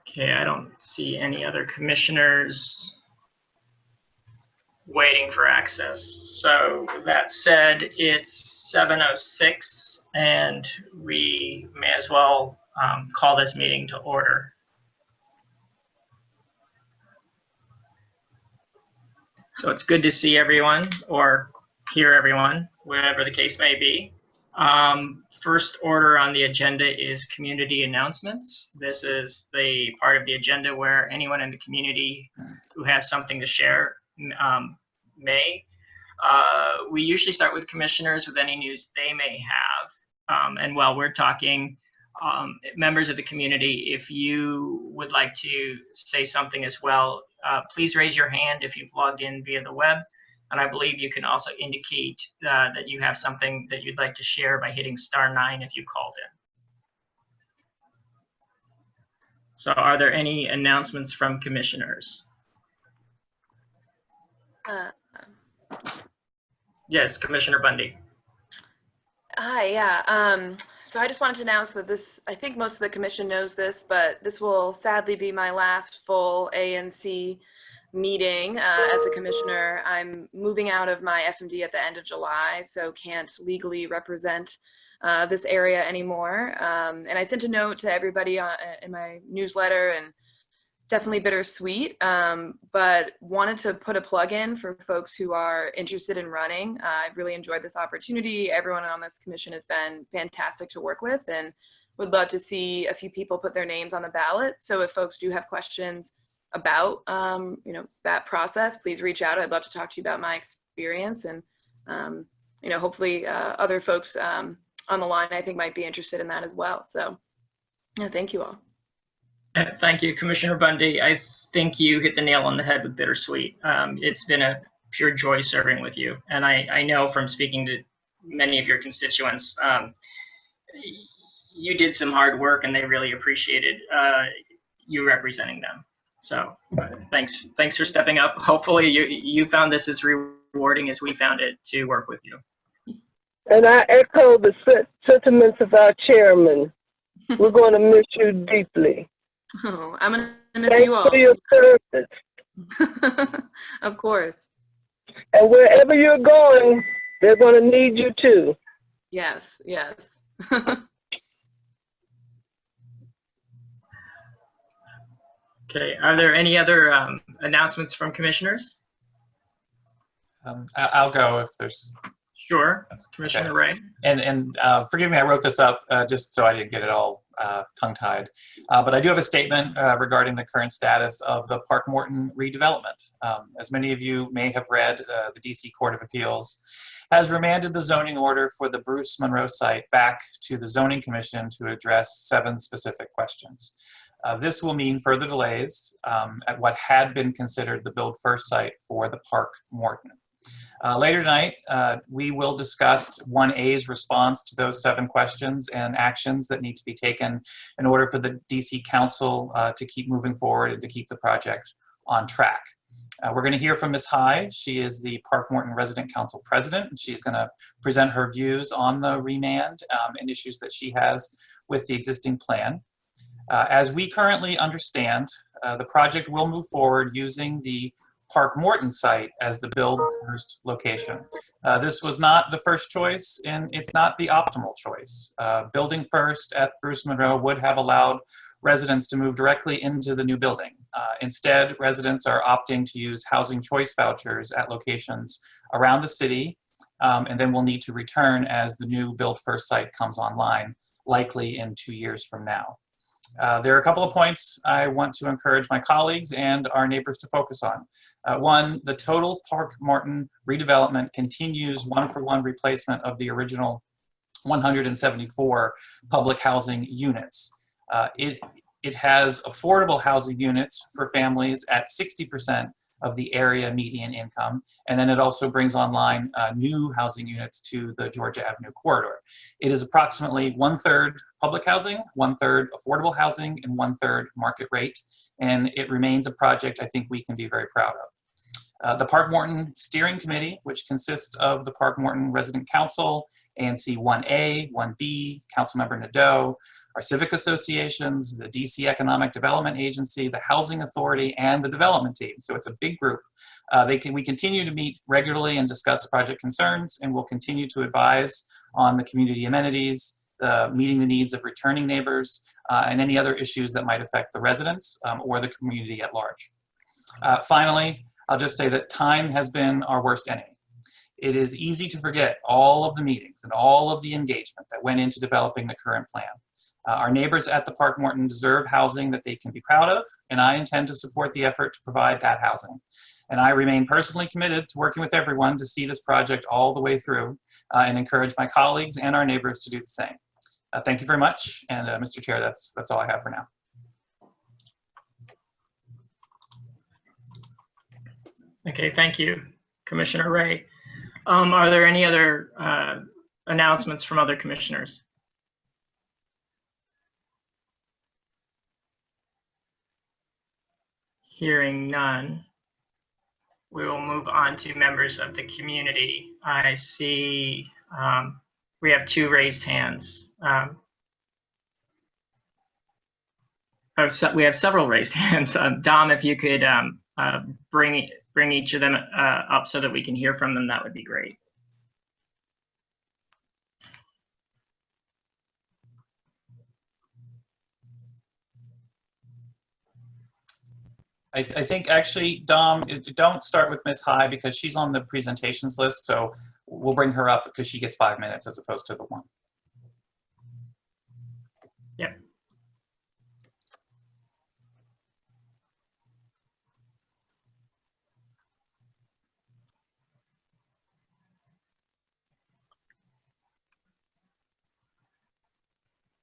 Okay, I don't see any other commissioners waiting for access. So that said, it's 7:06 and we may as well call this meeting to order. So it's good to see everyone or hear everyone, whatever the case may be. First order on the agenda is community announcements. This is the part of the agenda where anyone in the community who has something to share may. We usually start with commissioners with any news they may have. And while we're talking, members of the community, if you would like to say something as well, please raise your hand if you've logged in via the web. And I believe you can also indicate that you have something that you'd like to share by hitting *9 if you called in. So are there any announcements from commissioners? Yes, Commissioner Bundy. Hi, yeah. So I just wanted to announce that this, I think most of the commission knows this, but this will sadly be my last full ANC meeting as a commissioner. I'm moving out of my SMD at the end of July, so can't legally represent this area anymore. And I sent a note to everybody in my newsletter, and definitely bittersweet, but wanted to put a plug in for folks who are interested in running. I've really enjoyed this opportunity. Everyone on this commission has been fantastic to work with, and would love to see a few people put their names on the ballot. So if folks do have questions about that process, please reach out. I'd love to talk to you about my experience, and hopefully other folks on the line I think might be interested in that as well. So yeah, thank you all. Thank you, Commissioner Bundy. I think you hit the nail on the head with bittersweet. It's been a pure joy serving with you. And I know from speaking to many of your constituents, you did some hard work and they really appreciated you representing them. So thanks for stepping up. Hopefully you found this as rewarding as we found it to work with you. And I echo the sentiments of our chairman. We're going to miss you deeply. Oh, I'm going to miss you all. Thanks for your service. Of course. And wherever you're going, they're going to need you too. Yes, yes. Okay, are there any other announcements from commissioners? I'll go if there's... Sure, Commissioner okay. Ray. And forgive me, I wrote this up just so I didn't get it all tongue-tied. But I do have a statement regarding the current status of the Park Morton redevelopment. As many of you may have read, the DC Court of Appeals has remanded the zoning order for the Bruce Monroe site back to the Zoning Commission to address 7 specific questions. This will mean further delays at what had been considered the Build First site for the Park Morton. Later tonight, we will discuss 1A's response to those 7 questions and actions that need to be taken in order for the DC Council to keep moving forward and to keep the project on track. We're going to hear from Ms. High. She is the Park Morton Resident Council President, and she's going to present her views on the remand and issues that she has with the existing plan. As we currently understand, the project will move forward using the Park Morton site as the build first location. This was not the first choice, and it's not the optimal choice. Building first at Bruce Monroe would have allowed residents to move directly into the new building. Instead, residents are opting to use housing choice vouchers at locations around the city, and then will need to return as the new build first site comes online, likely in 2 years from now. There are a couple of points I want to encourage my colleagues and our neighbors to focus on. One, the total Park Morton redevelopment continues one-for-one replacement of the original 174 public housing units. It has affordable housing units for families at 60% of the area median income, and then it also brings online new housing units to the Georgia Avenue corridor. It is approximately 1/3 public housing, 1/3 affordable housing, and 1/3 market rate, and it remains a project I think we can be very proud of. The Park Morton Steering Committee, which consists of the Park Morton Resident Council, ANC 1A, 1B, Councilmember Nadeau, our civic associations, the DC Economic Development Agency, the Housing Authority, and the development team. So it's a big group. We continue to meet regularly and discuss project concerns, and we'll continue to advise on the community amenities, meeting the needs of returning neighbors, and any other issues that might affect the residents or the community at large. Finally, I'll just say that time has been our worst enemy. It is easy to forget all of the meetings and all of the engagement that went into developing the current plan. Our neighbors at the Park Morton deserve housing that they can be proud of, and I intend to support the effort to provide that housing. And I remain personally committed to working with everyone to see this project all the way through and encourage my colleagues and our neighbors to do the same. Thank you very much, and Mr. Chair, that's all I have for now. Okay, thank you, Commissioner Ray. Are there any other announcements from other commissioners? Hearing none, we will move on to members of the community. I see we have 2 raised hands. We have several raised hands. Dom, if you could bring each of them up so that we can hear from them, that would be great. I think actually, Dom, don't start with Ms. High because she's on the presentations list, so we'll bring her up because she gets 5 minutes as opposed to the 1. Yep.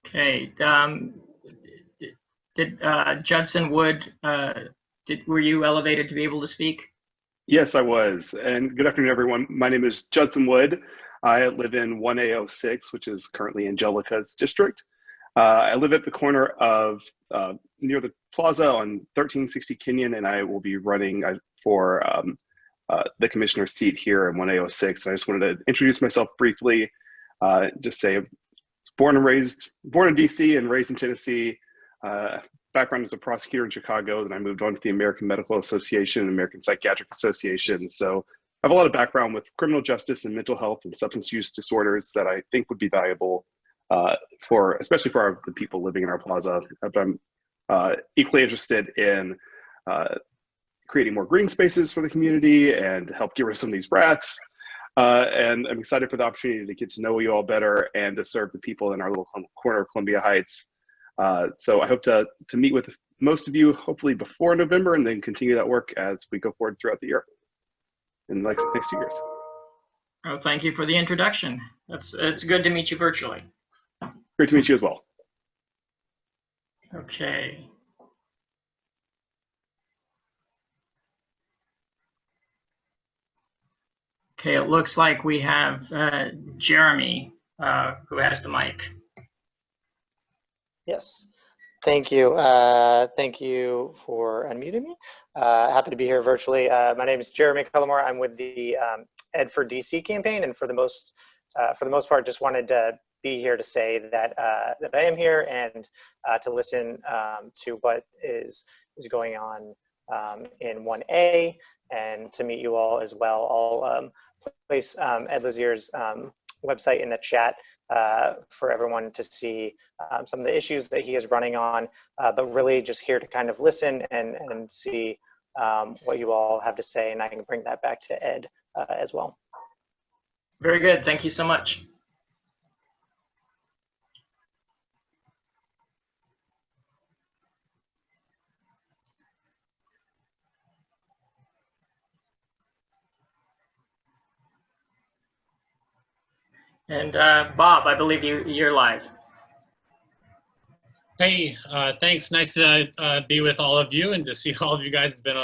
Okay, did Judson Wood, were you elevated to be able to speak? Yes, I was. And good afternoon, everyone. My name is Judson Wood. I live in 1A06, which is currently Angelica's district. I live at the corner of near the plaza on 1360 Kenyon, and I will be running for the commissioner's seat here in 1A06. And I just wanted to introduce myself briefly, just say born in DC and raised in Tennessee. Background as a prosecutor in Chicago, then I moved on to the American Medical Association and American Psychiatric Association. So I have a lot of background with criminal justice and mental health and substance use disorders that I think would be valuable especially for the people living in our plaza. But I'm equally interested in creating more green spaces for the community and help get rid of some of these rats. And I'm excited for the opportunity to get to know you all better and to serve the people in our little corner of Columbia Heights. So I hope to meet with most of you hopefully before November and then continue that work as we go forward throughout the year in the next 2 years. Oh, thank you for the introduction. It's good to meet you virtually. Great to meet you as well. Okay. Okay, it looks like we have Jeremy who has the mic. Yes, thank you. Thank you for unmuting me. Happy to be here virtually. My name is Jeremy Cullimore. I'm with the Ed for DC campaign, and for the most part, just wanted to be here to say that that I am here and to listen to what is going on in 1A, and to meet you all as well. I'll place Ed Lazier's website in the chat for everyone to see some of the issues that he is running on, but really just here to kind of listen and see what you all have to say, and I can bring that back to Ed as well. Very good, thank you so much. And Bob, I believe you're live. Hey, thanks. Nice to be with all of you and to see all of you guys. It's been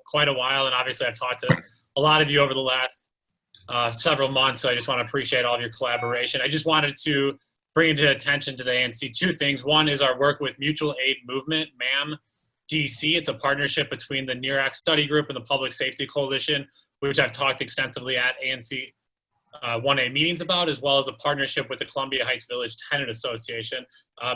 quite a while, and obviously I've talked to a lot of you over the last several months, so I just want to appreciate all of your collaboration. I just wanted to bring into attention to the ANC 2 things. One is our work with Mutual Aid Movement, MAM DC. It's a partnership between the NEAR Act Study Group and the Public Safety Coalition, which I've talked extensively at ANC 1A meetings about, as well as a partnership with the Columbia Heights Village Tenant Association.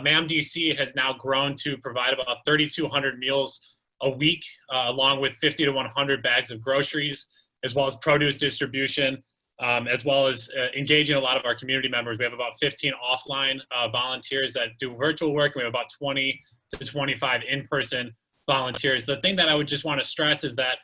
MAM DC has now grown to provide about 3,200 meals a week, along with 50 to 100 bags of groceries, as well as produce distribution, as well as engaging a lot of our community members. We have about 15 offline volunteers that do virtual work, and we have about 20 to 25 in-person volunteers. The thing that I would just want to stress is that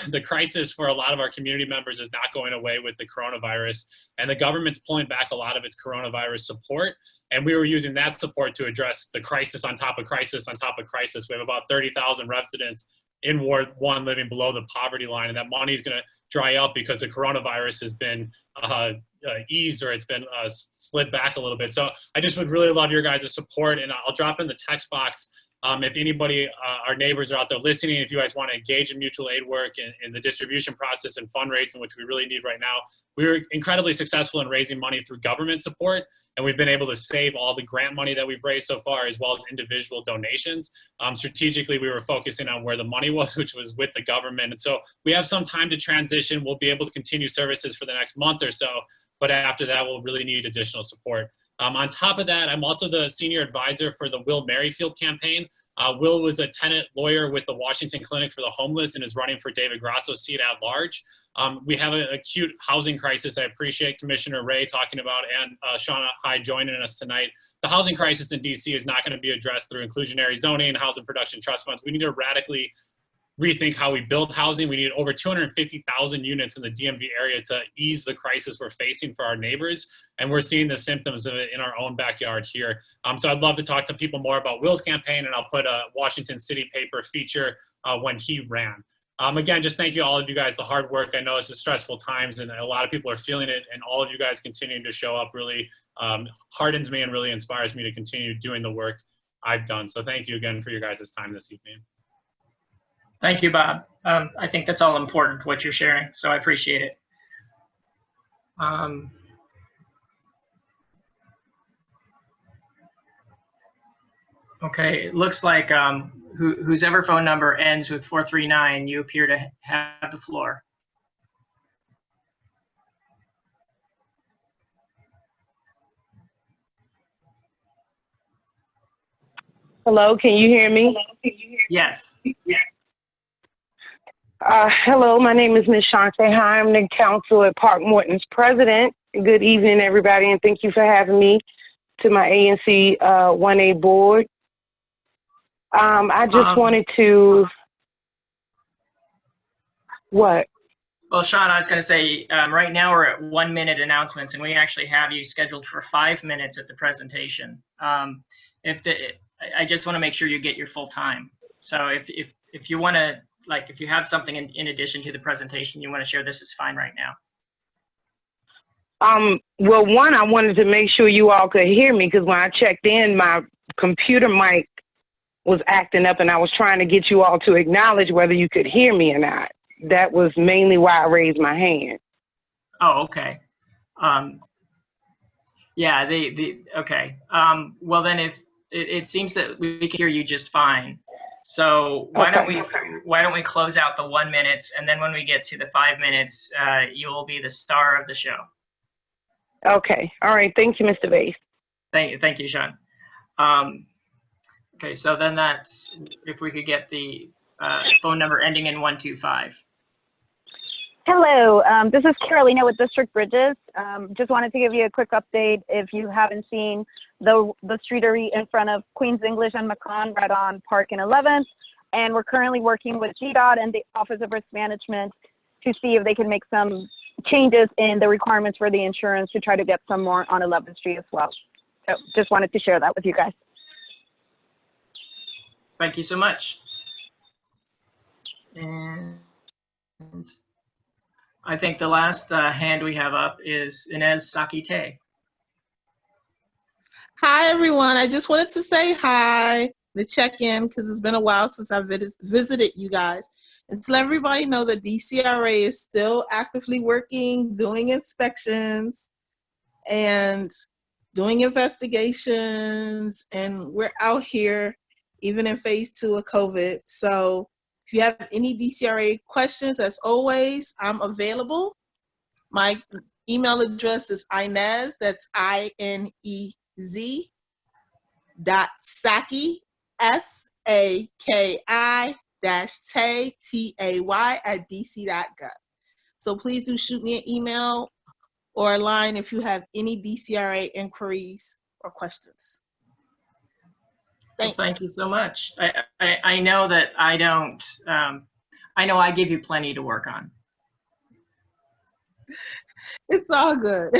the crisis for a lot of our community members is not going away with the coronavirus, and the government's pulling back a lot of its coronavirus support, and we were using that support to address the crisis on top of crisis on top of crisis. We have about 30,000 residents in Ward 1 living below the poverty line, and that money is going to dry up because the coronavirus has been eased, or it's been slid back a little bit. So I just would really love your guys' support, and I'll drop in the text box if anybody, our neighbors are out there listening, if you guys want to engage in mutual aid work in the distribution process and fundraising, which we really need right now. We were incredibly successful in raising money through government support, and we've been able to save all the grant money that we've raised so far, as well as individual donations. Strategically, we were focusing on where the money was, which was with the government. And so we have some time to transition. We'll be able to continue services for the next month or so, but after that, we'll really need additional support. On top of that, I'm also the senior advisor for the Will Merrifield campaign. Will was a tenant lawyer with the Washington Clinic for the Homeless and is running for David Grasso's seat at large. We have an acute housing crisis. I appreciate Commissioner Ray talking about, and Shauna Hyde joining us tonight. The housing crisis in DC is not going to be addressed through inclusionary zoning, housing production trust funds. We need to radically rethink how we build housing. We need over 250,000 units in the DMV area to ease the crisis we're facing for our neighbors. And we're seeing the symptoms of it in our own backyard here. So I'd love to talk to people more about Will's campaign, and I'll put a Washington City paper feature when he ran. Again, just thank you, all of you guys, the hard work. I know it's a stressful times and a lot of people are feeling it, and all of you guys continuing to show up really heartens me and really inspires me to continue doing the work I've done. So thank you again for your guys' time this evening. Thank you, Bob. I think that's all important, what you're sharing, so I appreciate it. Okay, it looks like whose ever phone number ends with 439, you appear to have the floor. Hello, can you hear me? Yes. Hello, my name is Ms. Shante. Hi, I'm the council at Park Morton's president. Good evening, everybody, and thank you for having me to my ANC 1A board. I just wanted to, what? Well, Sean, I was going to say, right now we're at 1 minute announcements, and we actually have you scheduled for 5 minutes at the presentation. I just want to make sure you get your full time. So if you want to, like, if you have something in addition to the presentation you want to share, this is fine right now. Well, one, I wanted to make sure you all could hear me, because when I checked in, my computer mic was acting up, and I was trying to get you all to acknowledge whether you could hear me or not. That was mainly why I raised my hand. Oh, okay. Yeah, okay. Well, then if it seems that we can hear you just fine. So why don't we close out the 1 minute, and then when we get to the 5 minutes, you will be the star of the show. Okay. All right. Thank you, Mr. Bass. Thank you, Sean. Okay, so then that's, if we could get the phone number ending in 125. Hello, this is Carolina with District Bridges. Just wanted to give you a quick update. If you haven't seen the streetery in front of Queens English and Macon, right on Park and 11th, and we're currently working with GDOT and the Office of Risk Management to see if they can make some changes in the requirements for the insurance to try to get some more on 11th Street as well. So just wanted to share that with you guys. Thank you so much. And I think the last hand we have up is Inez Sakite. Hi, everyone. I just wanted to say hi, to check in, because it's been a while since I've visited you guys, and to let everybody know that DCRA is still actively working, doing inspections, and doing investigations, and we're out here even in phase 2 of COVID. So if you have any DCRA questions, as always, I'm available. My email address is Inez, that's INEZ, .Saki, SAKI -tay, TAY, @dc.gov. So please do shoot me an email or a line if you have any DCRA inquiries or questions. Thanks. Well, thank you so much. I know that I don't, I know I give you plenty to work on. It's all good.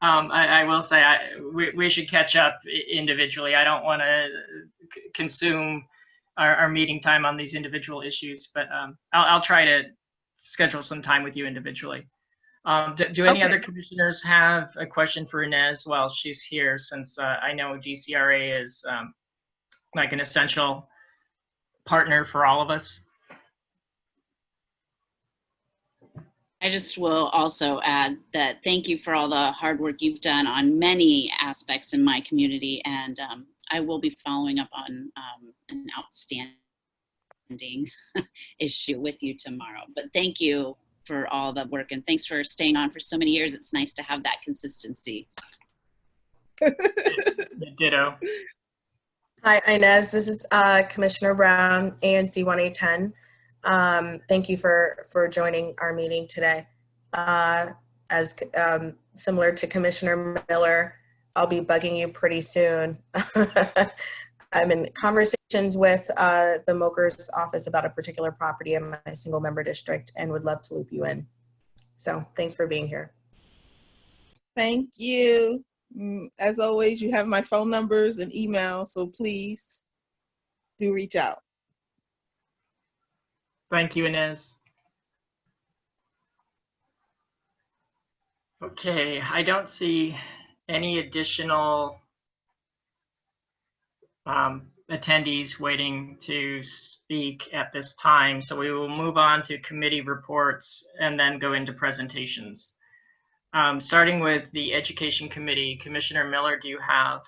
I will say we should catch up individually. I don't want to consume our meeting time on these individual issues, but I'll try to schedule some time with you individually. Do any other commissioners have a question for Inez while she's here, since I know DCRA is like an essential partner for all of us? I just will also add that thank you for all the hard work you've done on many aspects in my community, and I will be following up on an outstanding issue with you tomorrow. But thank you for all the work, and thanks for staying on for so many years. It's nice to have that consistency. Ditto. Hi, Inez. This is Commissioner Brown, ANC 1810. Thank you for joining our meeting today. As similar to Commissioner Miller, I'll be bugging you pretty soon. I'm in conversations with the Moker's office about a particular property in my single member district and would love to loop you in. So thanks for being here. Thank you. As always, you have my phone numbers and email, so please do reach out. Thank you, Inez. Okay, I don't see any additional attendees waiting to speak at this time, so we will move on to committee reports and then go into presentations. Starting with the Education Committee, Commissioner Miller, do you have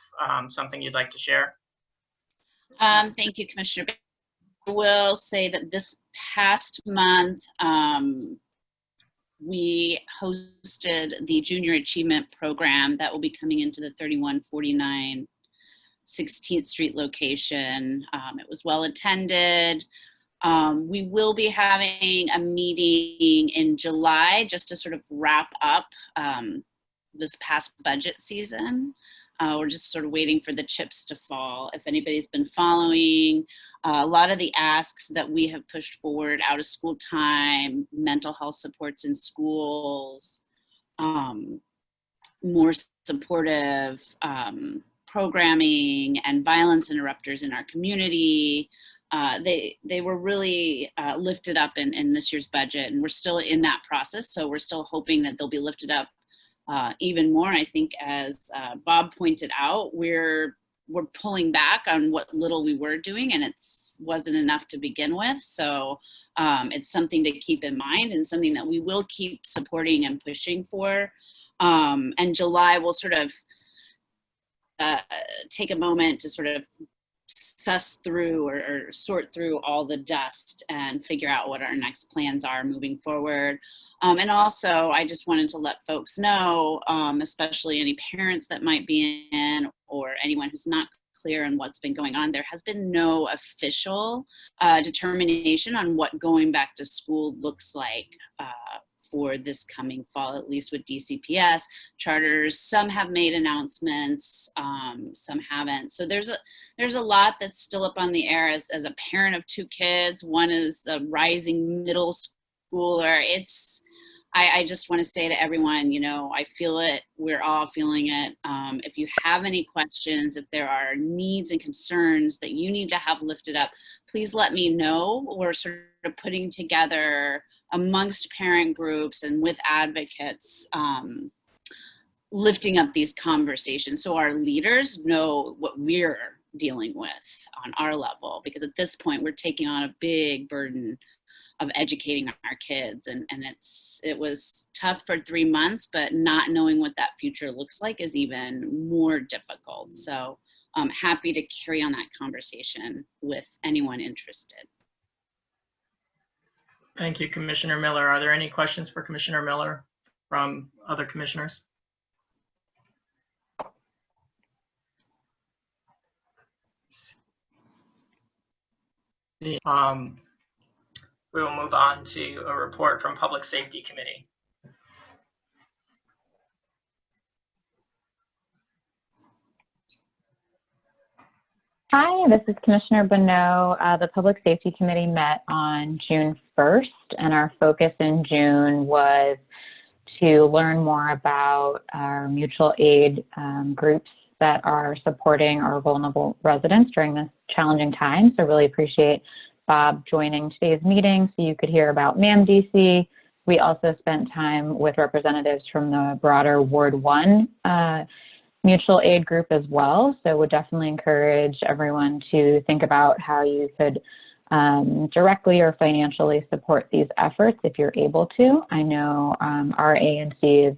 something you'd like to share? Thank you, Commissioner. I will say that this past month, we hosted the Junior Achievement Program that will be coming into the 3149 16th Street location. It was well attended. We will be having a meeting in July just to sort of wrap up this past budget season. We're just sort of waiting for the chips to fall. If anybody's been following, a lot of the asks that we have pushed forward, out of school time, mental health supports in schools, more supportive programming and violence interrupters in our community, they were really lifted up in this year's budget, and we're still in that process. So we're still hoping that they'll be lifted up even more. I think, as Bob pointed out, we're pulling back on what little we were doing, and it wasn't enough to begin with. So it's something to keep in mind and something that we will keep supporting and pushing for. And July will sort of take a moment to sort of suss through or sort through all the dust and figure out what our next plans are moving forward. And also, I just wanted to let folks know, especially any parents that might be in or anyone who's not clear on what's been going on, there has been no official determination on what going back to school looks like for this coming fall, at least with DCPS. Charters, some have made announcements, some haven't. So there's a lot that's still up on the air. As a parent of two kids, one is a rising middle schooler. I just want to say to everyone, you know, I feel it. We're all feeling it. If you have any questions, if there are needs and concerns that you need to have lifted up, please let me know. We're sort of putting together amongst parent groups and with advocates, lifting up these conversations so our leaders know what we're dealing with on our level, because at this point we're taking on a big burden of educating our kids, and it was tough for 3 months, but not knowing what that future looks like is even more difficult. So I'm happy to carry on that conversation with anyone interested. Thank you, Commissioner Miller. Are there any questions for Commissioner Miller from other commissioners? We will move on to a report from Public Safety Committee. Hi, this is Commissioner Bonneau. The Public Safety Committee met on June 1st, and our focus in June was to learn more about our mutual aid groups that are supporting our vulnerable residents during this challenging time. So really appreciate Bob joining today's meeting so you could hear about MAMDC. We also spent time with representatives from the broader Ward 1 mutual aid group as well. So would definitely encourage everyone to think about how you could directly or financially support these efforts if you're able to. I know our ANC is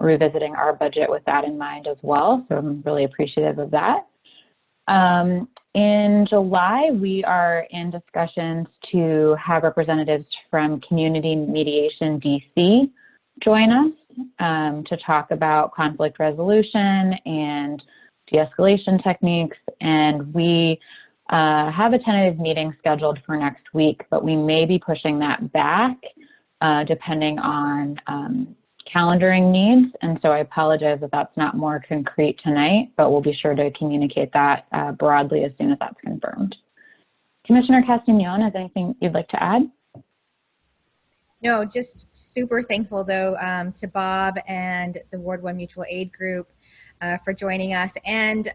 revisiting our budget with that in mind as well. So I'm really appreciative of that. In July, we are in discussions to have representatives from Community Mediation DC join us to talk about conflict resolution and de-escalation techniques. And we have a tentative meeting scheduled for next week, but we may be pushing that back depending on calendaring needs. And so I apologize if that's not more concrete tonight, but we'll be sure to communicate that broadly as soon as that's confirmed. Commissioner Castagnon, is there anything you'd like to add? No, just super thankful though to Bob and the Ward 1 Mutual Aid Group for joining us, and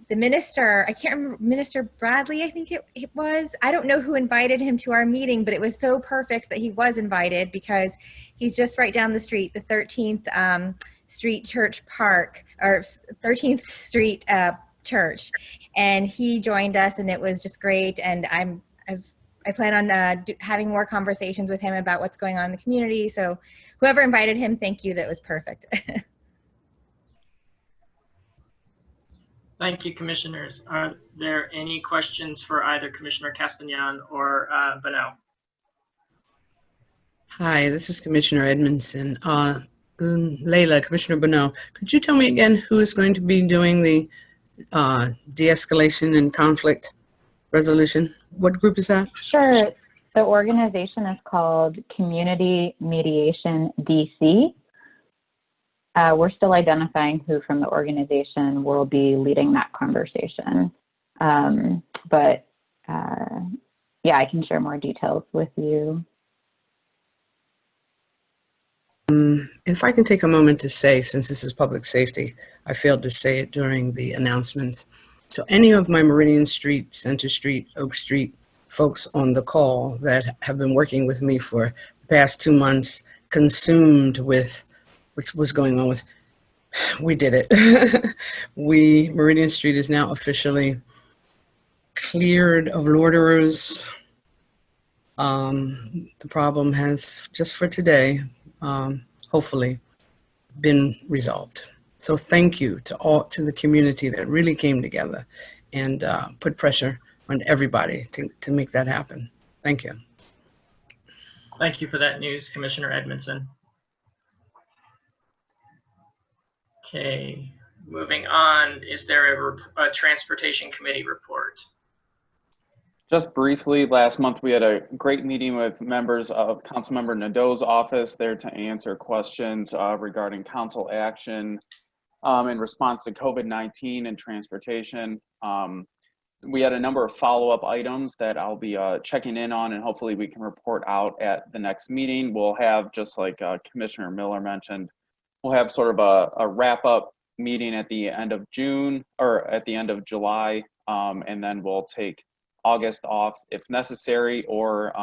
the minister, I can't remember, Minister Bradley, I think it was. I don't know who invited him to our meeting, but it was so perfect that he was invited because he's just right down the street, the 13th Street Church Park, or 13th Street Church. And he joined us and it was just great. And I plan on having more conversations with him about what's going on in the community. So whoever invited him, thank you, that was perfect. Thank you, commissioners. Are there any questions for either Commissioner Castagnon or Bonneau? Hi, this is Commissioner Edmondson. Layla, Commissioner Bonneau, could you tell me again who is going to be doing the de-escalation and conflict resolution? What group is that? Sure. The organization is called Community Mediation DC. We're still identifying who from the organization will be leading that conversation. But yeah, I can share more details with you. If I can take a moment to say, since this is public safety, I failed to say it during the announcements. So any of my Meridian Street, Center Street, Oak Street folks on the call that have been working with me for the past 2 months, consumed with what's going on with, we did it. Meridian Street is now officially cleared of loiterers. The problem has, just for today, hopefully been resolved. So thank you to the community that really came together and put pressure on everybody to make that happen. Thank you. Thank you for that news, Commissioner Edmondson. Okay, moving on. Is there a Transportation Committee report? Just briefly, last month we had a great meeting with members of Councilmember Nadeau's office there to answer questions regarding council action in response to COVID-19 and transportation. We had a number of follow-up items that I'll be checking in on, and hopefully we can report out at the next meeting. We'll have, just like Commissioner Miller mentioned, we'll have sort of a wrap-up meeting at the end of June, or at the end of July, and then we'll take August off if necessary, or,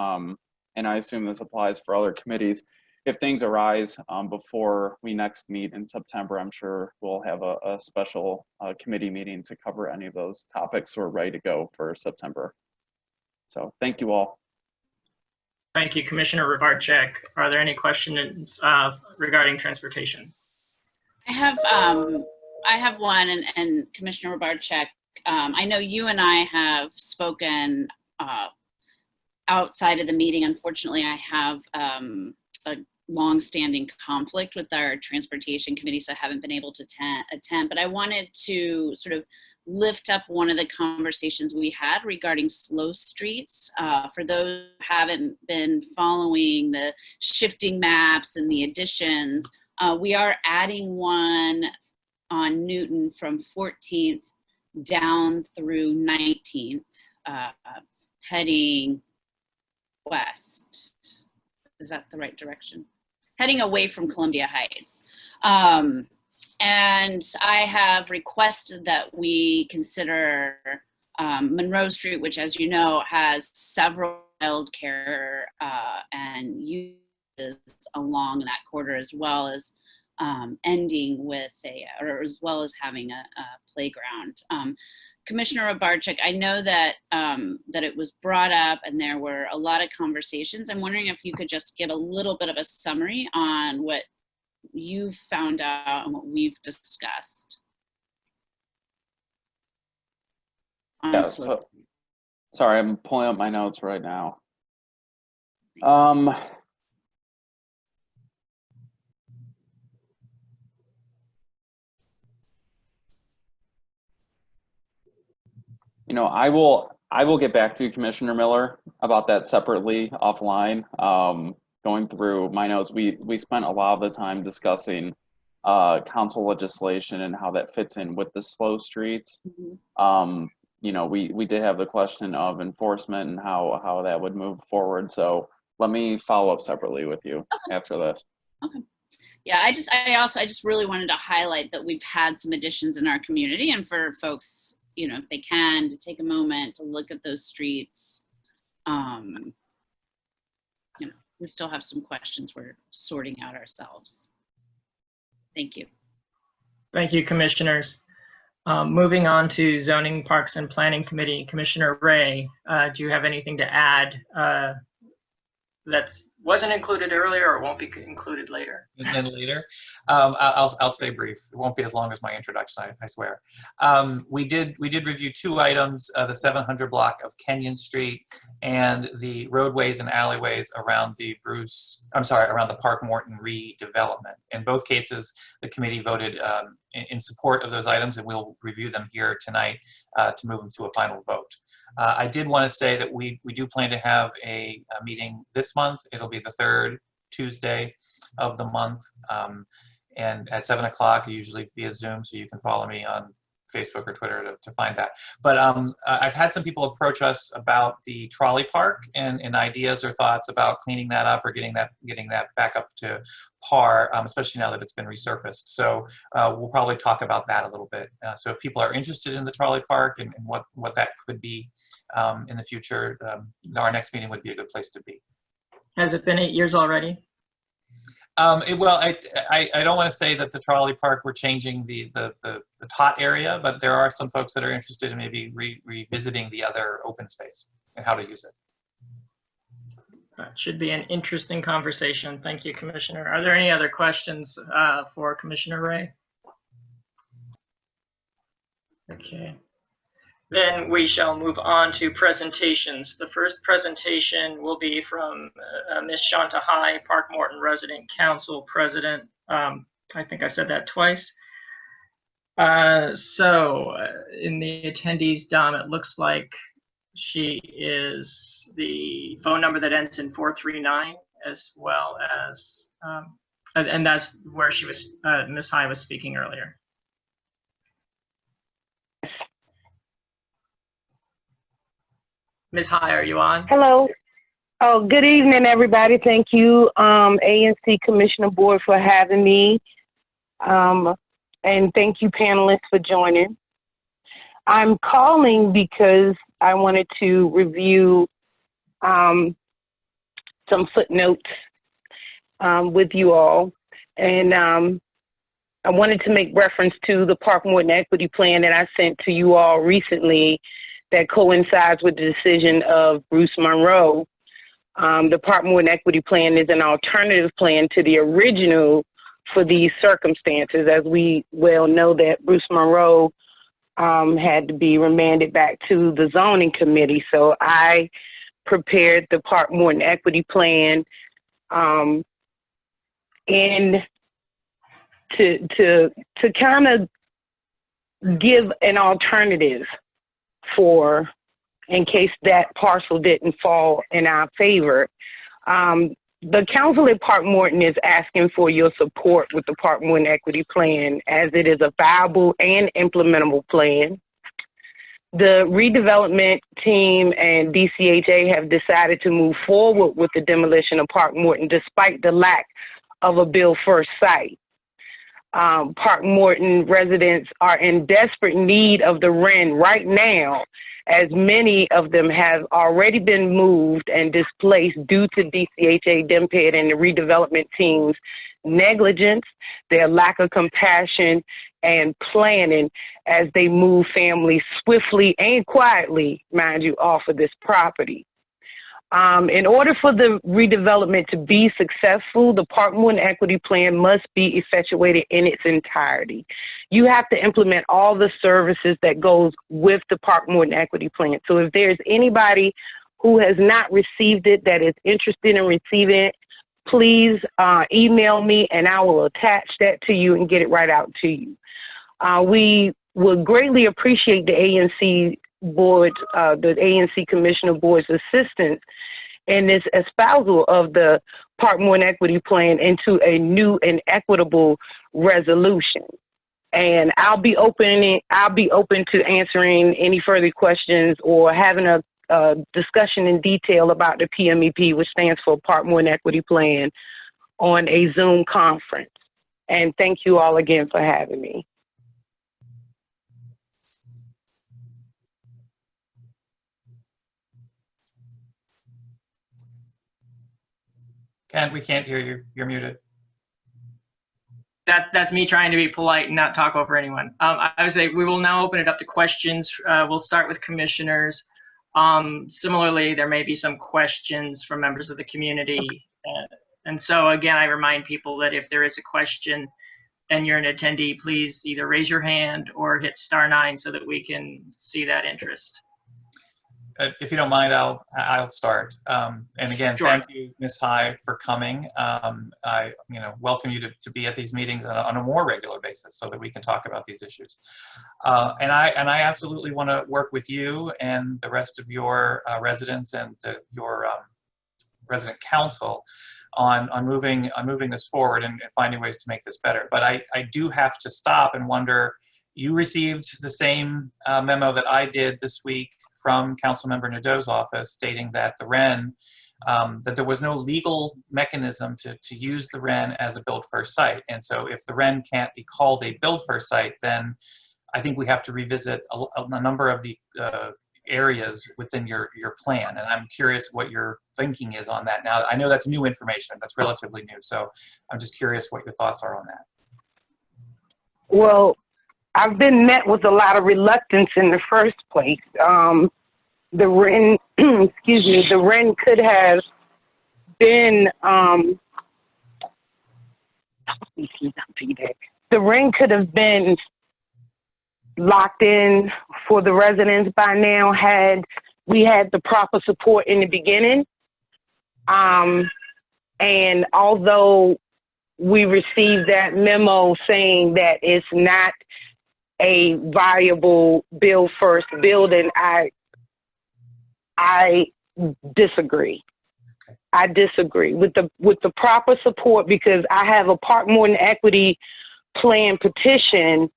and I assume this applies for other committees, if things arise before we next meet in September, I'm sure we'll have a special committee meeting to cover any of those topics. We're ready to go for September. So thank you all. Thank you, Commissioner Rybarczyk. Are there any questions regarding transportation? I have one, and Commissioner Rybarczyk, I know you and I have spoken outside of the meeting, unfortunately, I have a long-standing conflict with our transportation committee, so I haven't been able to attend, but I wanted to sort of lift up one of the conversations we had regarding slow streets. For those who haven't been following the shifting maps and the additions, we are adding one on Newton from 14th down through 19th, heading west. Is that the right direction? Heading away from Columbia Heights. And I have requested that we consider Monroe Street, which, as you know, has several childcare and uses along that corridor, as well as ending with or as well as having a playground. Commissioner Robarczyk, I know that that it was brought up and there were a lot of conversations. I'm wondering if you could just give a little bit of a summary on what you found out and what we've discussed. Yeah, so, sorry, I'm pulling up my notes right now. You know, I will get back to you, Commissioner Miller, about that separately offline. Going through my notes, we spent a lot of the time discussing council legislation and how that fits in with the slow streets. Mm-hmm. You know, we did have the question of enforcement and how that would move forward. So let me follow up separately with you after this. Okay. Yeah, I just really wanted to highlight that we've had some additions in our community, and for folks, you know, if they can, to take a moment to look at those streets. You know, we still have some questions we're sorting out ourselves. Thank you. Thank you, commissioners. Moving on to Zoning, Parks, and Planning Committee, Commissioner Ray, do you have anything to add that wasn't included earlier or won't be included later? And then later, I'll stay brief. It won't be as long as my introduction, I swear. We did review two items: the 700 block of Kenyon Street and the roadways and alleyways around the around the Park Morton redevelopment. In both cases, the committee voted in support of those items, and we'll review them here tonight to move them to a final vote. I did want to say that we do plan to have a meeting this month. It'll be the third Tuesday of the month, and at 7 o'clock, usually via Zoom, so you can follow me on Facebook or Twitter to find that. But I've had some people approach us about the trolley park and ideas or thoughts about cleaning that up or getting that back up to par, especially now that it's been resurfaced. So we'll probably talk about that a little bit. So if people are interested in the trolley park and what that could be in the future, our next meeting would be a good place to be. Has it been 8 years already? Well, I don't want to say that the trolley park, we're changing the tot area, but there are some folks that are interested in maybe revisiting the other open space and how to use it. That should be an interesting conversation. Thank you, Commissioner. Are there any other questions for Commissioner Ray? Okay. Then we shall move on to presentations. The first presentation will be from Ms. Shanta High, Park Morton Resident Council President. I think I said that twice. So in the attendees, Dom, it looks like she is the phone number that ends in 439, as well as, and that's where she was, Ms. High was speaking earlier. Ms. High, are you on? Hello. Oh, good evening, everybody. Thank you, ANC Commissioner Board, for having me. And thank you, panelists, for joining. I'm calling because I wanted to review some footnotes with you all. And I wanted to make reference to the Park Morton Equity Plan that I sent to you all recently that coincides with the decision of Bruce Monroe. The Park Morton Equity Plan is an alternative plan to the original for these circumstances. As we well know, that Bruce Monroe had to be remanded back to the zoning committee. So I prepared the Park Morton Equity Plan, and to kind of give an alternative for, in case that parcel didn't fall in our favor. The council at Park Morton is asking for your support with the Park Morton Equity Plan, as it is a viable and implementable plan. The redevelopment team and DCHA have decided to move forward with the demolition of Park Morton despite the lack of a Bill First site. Park Morton residents are in desperate need of the REN right now, as many of them have already been moved and displaced due to DCHA, DMPED, and the redevelopment team's negligence, their lack of compassion and planning as they move families swiftly and quietly, mind you, off of this property. In order for the redevelopment to be successful, the Park Morton Equity Plan must be effectuated in its entirety. You have to implement all the services that goes with the Park Morton Equity Plan. So if there's anybody who has not received it that is interested in receiving it, please email me and I will attach that to you and get it right out to you. We would greatly appreciate the ANC board, the ANC Commissioner Board's assistance in this espousal of the Park Morton Equity Plan into a new and equitable resolution. And I'll be open to answering any further questions or having a discussion in detail about the PMEP, which stands for Park Morton Equity Plan, on a Zoom conference. And thank you all again for having me. Ken, we can't hear you. You're muted. That's me trying to be polite and not talk over anyone. I would say we will now open it up to questions. We'll start with commissioners. Similarly, there may be some questions from members of the community. And so again, I remind people that if there is a question and you're an attendee, please either raise your hand or hit *9 so that we can see that interest. If you don't mind, I'll start. And again, Sure. Thank you, Ms. High, for coming. I welcome you to be at these meetings on a more regular basis so that we can talk about these issues. And I absolutely want to work with you and the rest of your residents and your resident council on moving this forward and finding ways to make this better. But I do have to stop and wonder. You received the same memo that I did this week from Councilmember Nadeau's office stating that the REN, that there was no legal mechanism to use the REN as a build first site. And so if the REN can't be called a build first site, then I think we have to revisit a number of the areas within your plan. And I'm curious what your thinking is on that. Now, I know that's new information, that's relatively new. So I'm just curious what your thoughts are on that. Well, I've been met with a lot of reluctance in the first place. The REN, excuse me, the REN could have been, the REN could have been locked in for the residents by now had we had the proper support in the beginning. And although we received that memo saying that it's not a viable build first building, I disagree. Okay. I disagree with the proper support, because I have a Park Morton Equity Plan petition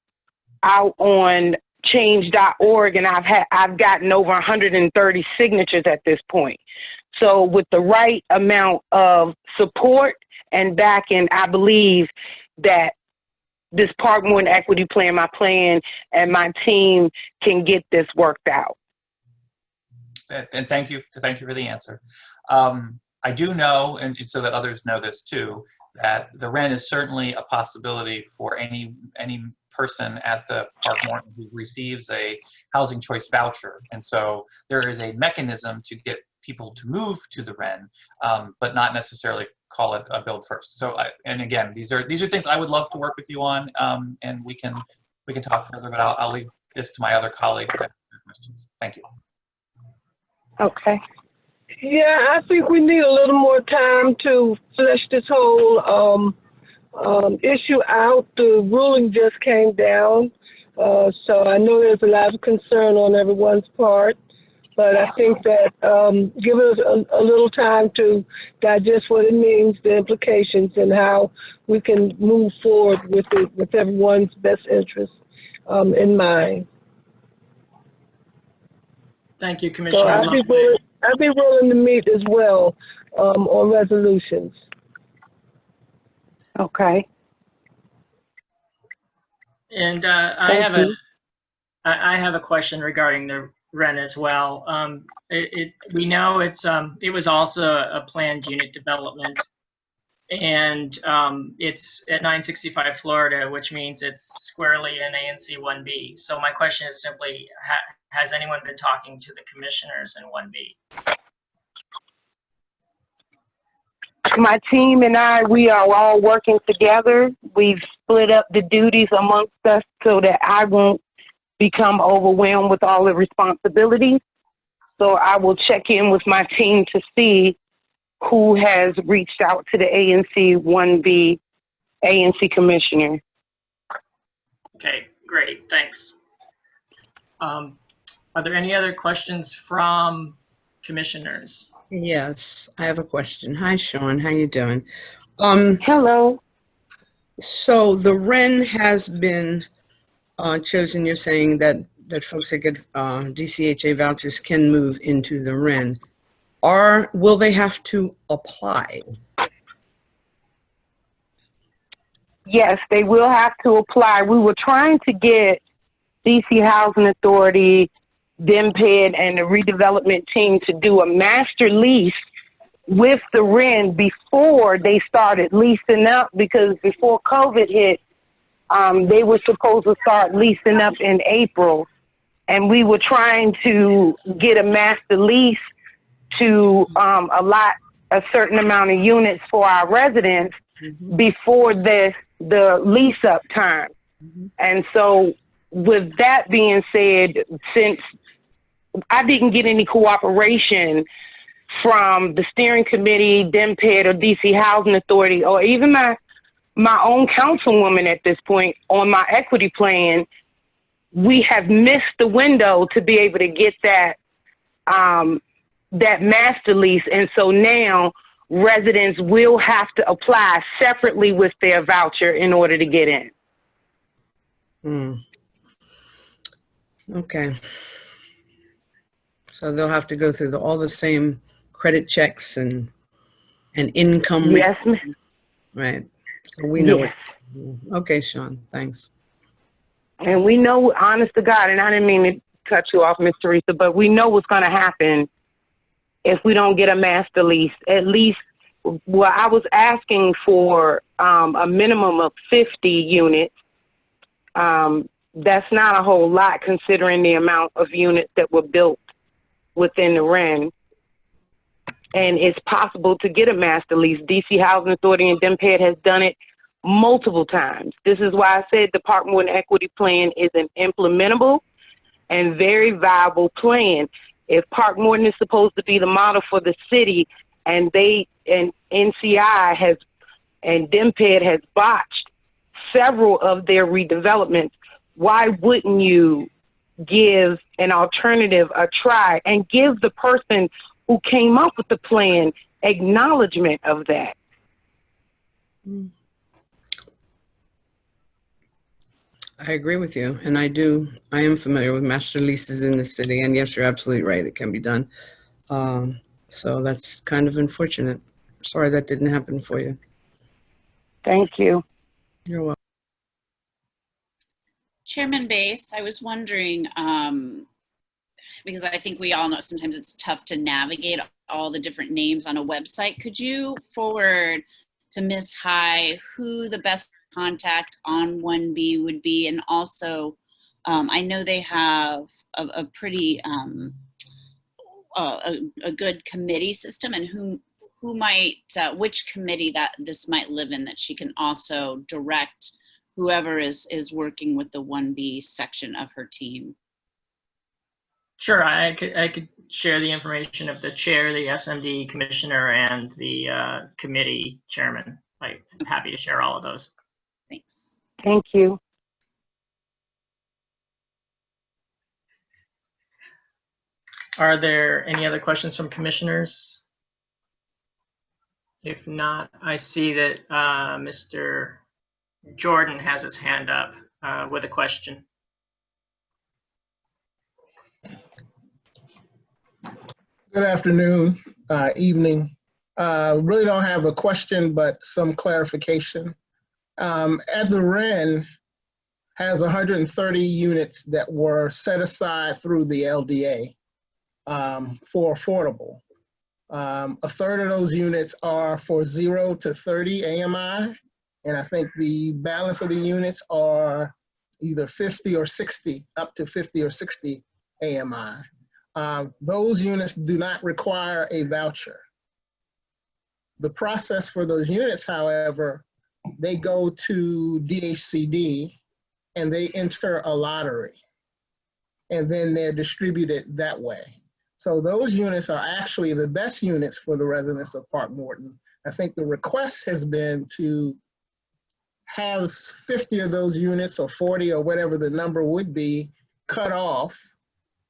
out on change.org, and I've gotten over 130 signatures at this point. So with the right amount of support and backing, I believe that this Park Morton Equity Plan, my plan, and my team can get this worked out. And thank you for the answer. I do know, and so that others know this too, that the REN is certainly a possibility for any person at the Park Morton who receives a housing choice voucher. And so there is a mechanism to get people to move to the REN, but not necessarily call it a build first. So, and again, these are things I would love to work with you on, and we can talk further. But I'll leave this to my other colleagues to ask questions. Thank you. Okay. Yeah, I think we need a little more time to flesh this whole issue out. The ruling just came down, so I know there's a lot of concern on everyone's part, but I think that give us a little time to digest what it means, the implications, and how we can move forward with it with everyone's best interest in mind. Thank you, So Commissioner. I'd be willing to meet as well on resolutions. Okay. And I have a question regarding the rent as well. We know it was also a planned unit development, and it's at 965 Florida, which means it's squarely in ANC 1B. So my question is simply, has anyone been talking to the commissioners in 1B? My team and we are all working together. We've split up the duties amongst us so that I won't become overwhelmed with all the responsibilities. So I will check in with my team to see who has reached out to the ANC 1B ANC commissioner. Okay, great, thanks. Are there any other questions from commissioners? Yes, I have a question. Hi, Sean. How you doing? Hello. So the REN has been chosen. You're saying that folks that get DCHA vouchers can move into the REN. Will they have to apply? Yes, they will have to apply. We were trying to get DC Housing Authority, DMPED, and the redevelopment team to do a master lease with the REN before they started leasing up, because before COVID hit, they were supposed to start leasing up in April. And we were trying to get a master lease to allot a certain amount of units for our residents before the lease up time. And so with that being said, since I didn't get any cooperation from the steering committee, DMPED, or DC Housing Authority, or even my own councilwoman at this point on my equity plan, we have missed the window to be able to get that that master lease. And so now residents will have to apply separately with their voucher in order to get in. Okay. So they'll have to go through all the same credit checks and income. Yes, right. So we know yes. Okay, Sean, thanks. And we know, honest to God, and I didn't mean to cut you off, Ms. Teresa, but we know what's going to happen if we don't get a master lease. At least, well, I was asking for a minimum of 50 units. That's not a whole lot considering the amount of units that were built within the REN. And it's possible to get a master lease. DC Housing Authority and DMPED has done it multiple times. This is why I said the Park Morton Equity Plan is an implementable and very viable plan. If Park Morton is supposed to be the model for the city, and NCI has and DMPED has botched several of their redevelopments, why wouldn't you give an alternative a try and give the person who came up with the plan acknowledgement of that? I agree with you, and I am familiar with master leases in the city, and yes, you're absolutely right, it can be done. So that's kind of unfortunate. Sorry that didn't happen for you. Thank you. You're welcome. Chairman Bass, I was wondering, because I think we all know sometimes it's tough to navigate all the different names on a website. Could you forward to Ms. High who the best contact on 1B would be? And also, I know they have a pretty, a good committee system, and who might, which committee that this might live in, that she can also direct whoever is working with the 1B section of her team. Sure, I could share the information of the chair, the SMD commissioner, and the committee chairman. I'm happy to share all of those. Thanks. Thank you. Are there any other questions from commissioners? If not, I see that Mr. Jordan has his hand up with a question. Good afternoon, evening. Really don't have a question, but some clarification. At the REN has 130 units that were set aside through the LDA for affordable. A third of those units are for 0 to 30 AMI, and I think the balance of the units are either 50 or 60, up to 50 or 60 AMI. Those units do not require a voucher. The process for those units, however, they go to DHCD and they enter a lottery, and then they're distributed that way. So those units are actually the best units for the residents of Park Morton. I think the request has been to have 50 of those units or 40 or whatever the number would be cut off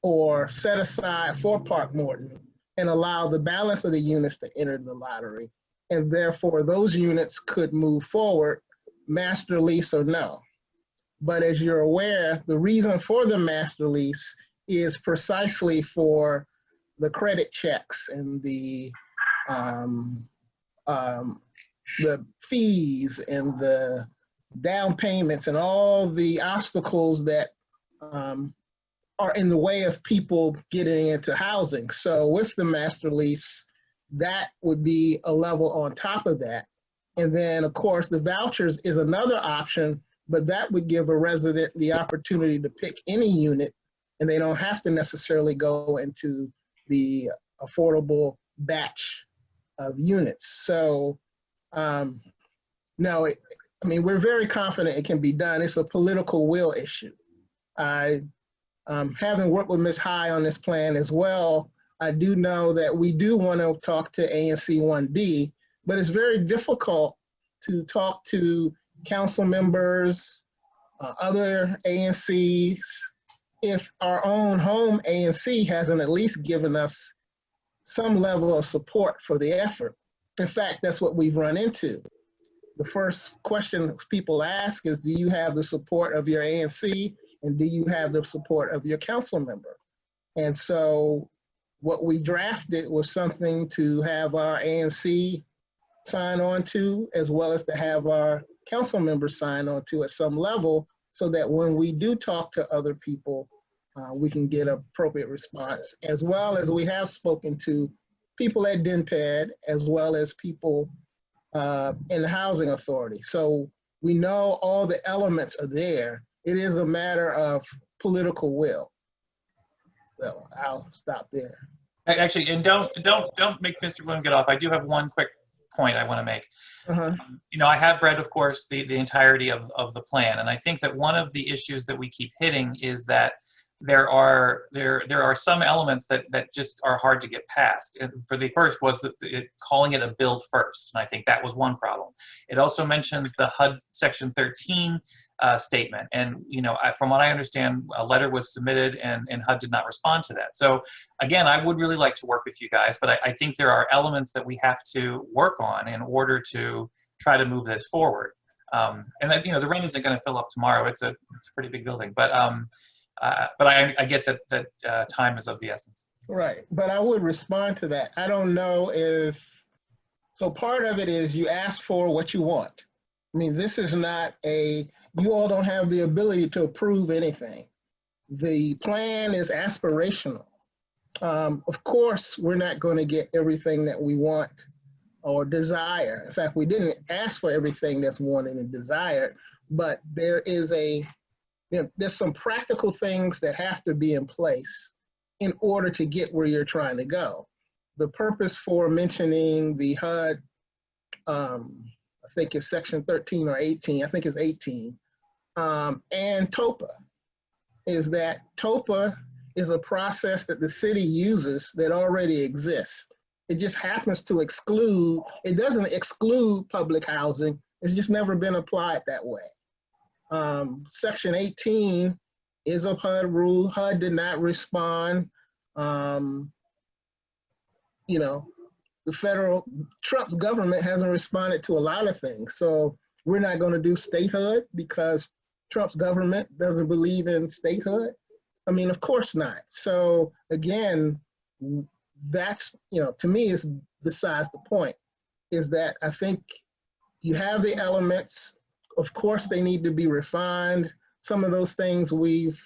or set aside for Park Morton and allow the balance of the units to enter the lottery. And therefore those units could move forward, master lease or no. But as you're aware, the reason for the master lease is precisely for the credit checks and the fees and the down payments and all the obstacles that are in the way of people getting into housing. So with the master lease, that would be a level on top of that. And then of course the vouchers is another option, but that would give a resident the opportunity to pick any unit, and they don't have to necessarily go into the affordable batch of units. So no, I mean, we're very confident it can be done. It's a political will issue. Having worked with Ms. High on this plan as well, I do know that we do want to talk to ANC 1D, but it's very difficult to talk to council members, other ANCs, if our own home ANC hasn't at least given us some level of support for the effort. In fact, that's what we've run into. The first question people ask is, do you have the support of your ANC, and do you have the support of your council member? And so what we drafted was something to have our ANC sign on to, as well as to have our council members sign on to at some level, so that when we do talk to other people, we can get an appropriate response, as well as we have spoken to people at DNPED, as well as people in the housing authority. So we know all the elements are there. It is a matter of political will. So I'll stop there. Actually, and don't make Mr. Bloom get off. I do have one quick point I want to make. You know, I have read, of course, the entirety of the plan, and I think that one of the issues that we keep hitting is that there are some elements that just are hard to get past. And for the first was calling it a build first, and I think that was one problem. It also mentions the HUD Section 13 statement, and you know, from what I understand, a letter was submitted and HUD did not respond to that. So again, I would really like to work with you guys, but I think there are elements that we have to work on in order to try to move this forward. And that, you know, the REN isn't going to fill up tomorrow. It's a pretty big building, but I get that time is of the essence. Right, but I would respond to that. I don't know if, so part of it is you ask for what you want. I mean, this is not you all don't have the ability to approve anything. The plan is aspirational. Of course, we're not going to get everything that we want or desire. In fact, we didn't ask for everything that's wanted and desired, but there is there's some practical things that have to be in place in order to get where you're trying to go. The purpose for mentioning the HUD, I think it's section 13 or 18, I think it's 18, and TOPA, is that TOPA is a process that the city uses that already exists. It just happens to exclude, it doesn't exclude public housing. It's just never been applied that way. Section 18 is a HUD rule. HUD did not respond. You know, Trump's government hasn't responded to a lot of things. So we're not going to do statehood because Trump's government doesn't believe in statehood. I mean, of course not. So again, that's, you know, to me is besides the point, is that I think you have the elements. Of course, they need to be refined. Some of those things we've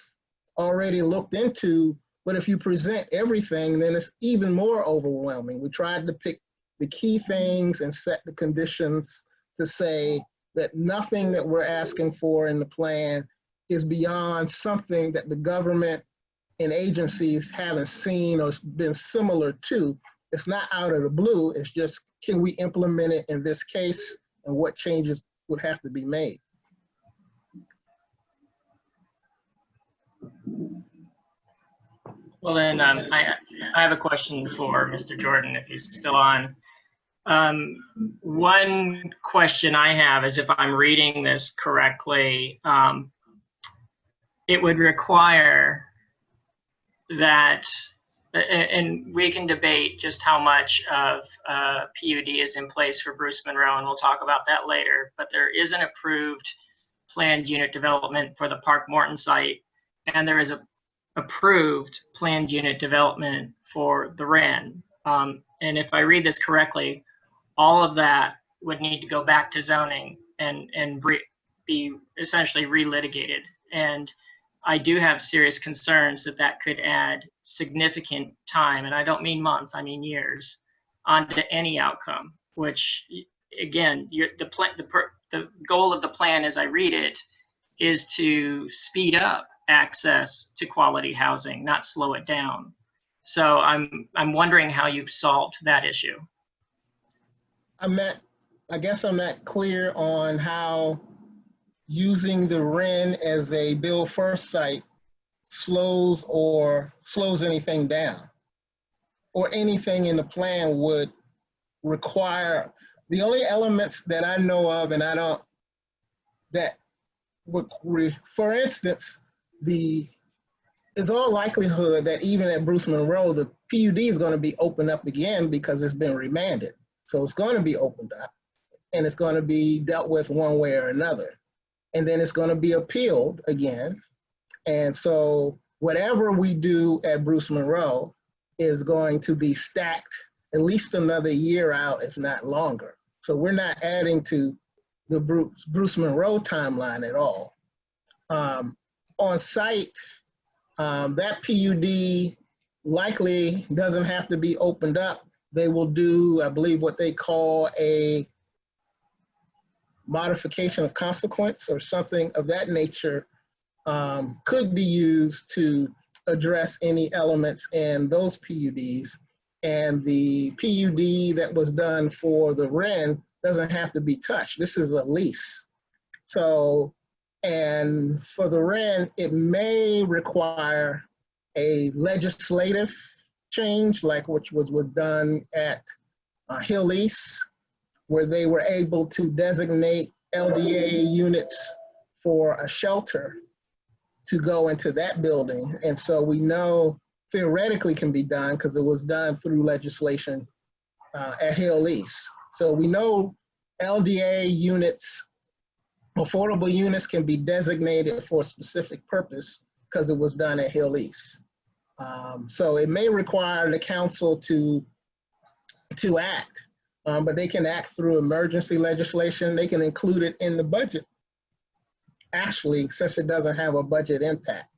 already looked into, but if you present everything, then it's even more overwhelming. We tried to pick the key things and set the conditions to say that nothing that we're asking for in the plan is beyond something that the government and agencies haven't seen or been similar to. It's not out of the blue. It's just, can we implement it in this case, and what changes would have to be made? Well, then I have a question for Mr. Jordan, if he's still on. One question I have is, if I'm reading this correctly, it would require that, and we can debate just how much of PUD is in place for Bruce Monroe, and we'll talk about that later, but there is an approved planned unit development for the Park Morton site, and there is a approved planned unit development for the Wren. And if I read this correctly, all of that would need to go back to zoning and be essentially relitigated. And I do have serious concerns that that could add significant time, and I don't mean months, I mean years, onto any outcome, which again, the goal of the plan as I read it is to speed up access to quality housing, not slow it down. So I'm wondering how you've solved that issue. I guess I'm not clear on how using the Wren as a build first site slows anything down, or anything in the plan would require. The only elements that I know of, and that would, for instance, it's all likelihood that even at Bruce Monroe, the PUD is going to be opened up again because it's been remanded. So it's going to be opened up, and it's going to be dealt with one way or another. And then it's going to be appealed again. And so whatever we do at Bruce Monroe is going to be stacked at least another year out, if not longer. So we're not adding to the Bruce Monroe timeline at all. On site, that PUD likely doesn't have to be opened up. They will do, I believe, what they call a modification of consequence or something of that nature, could be used to address any elements in those PUDs. And the PUD that was done for the Wren doesn't have to be touched. This is a lease. So, and for the Wren, it may require a legislative change, like which was done at Hill East, where they were able to designate LDA units for a shelter to go into that building. And so we know theoretically can be done because it was done through legislation at Hill East. So we know LDA units, affordable units, can be designated for a specific purpose because it was done at Hill East. So it may require the council to act, but they can act through emergency legislation. They can include it in the budget, actually, since it doesn't have a budget impact.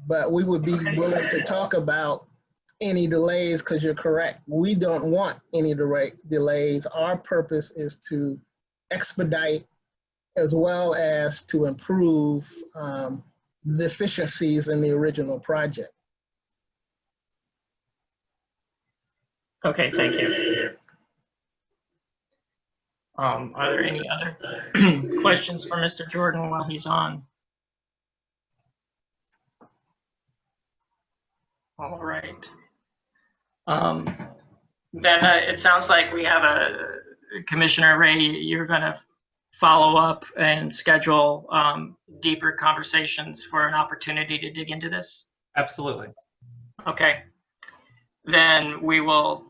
But we would be willing to talk about any delays, because you're correct. We don't want any delays. Our purpose is to expedite as well as to improve the efficiencies in the original project. Okay, thank you. Are there any other questions for Mr. Jordan while he's on? All right. Then it sounds like we have Commissioner Ray, you're going to follow up and schedule deeper conversations for an opportunity to dig into this? Absolutely. Okay. Then we will,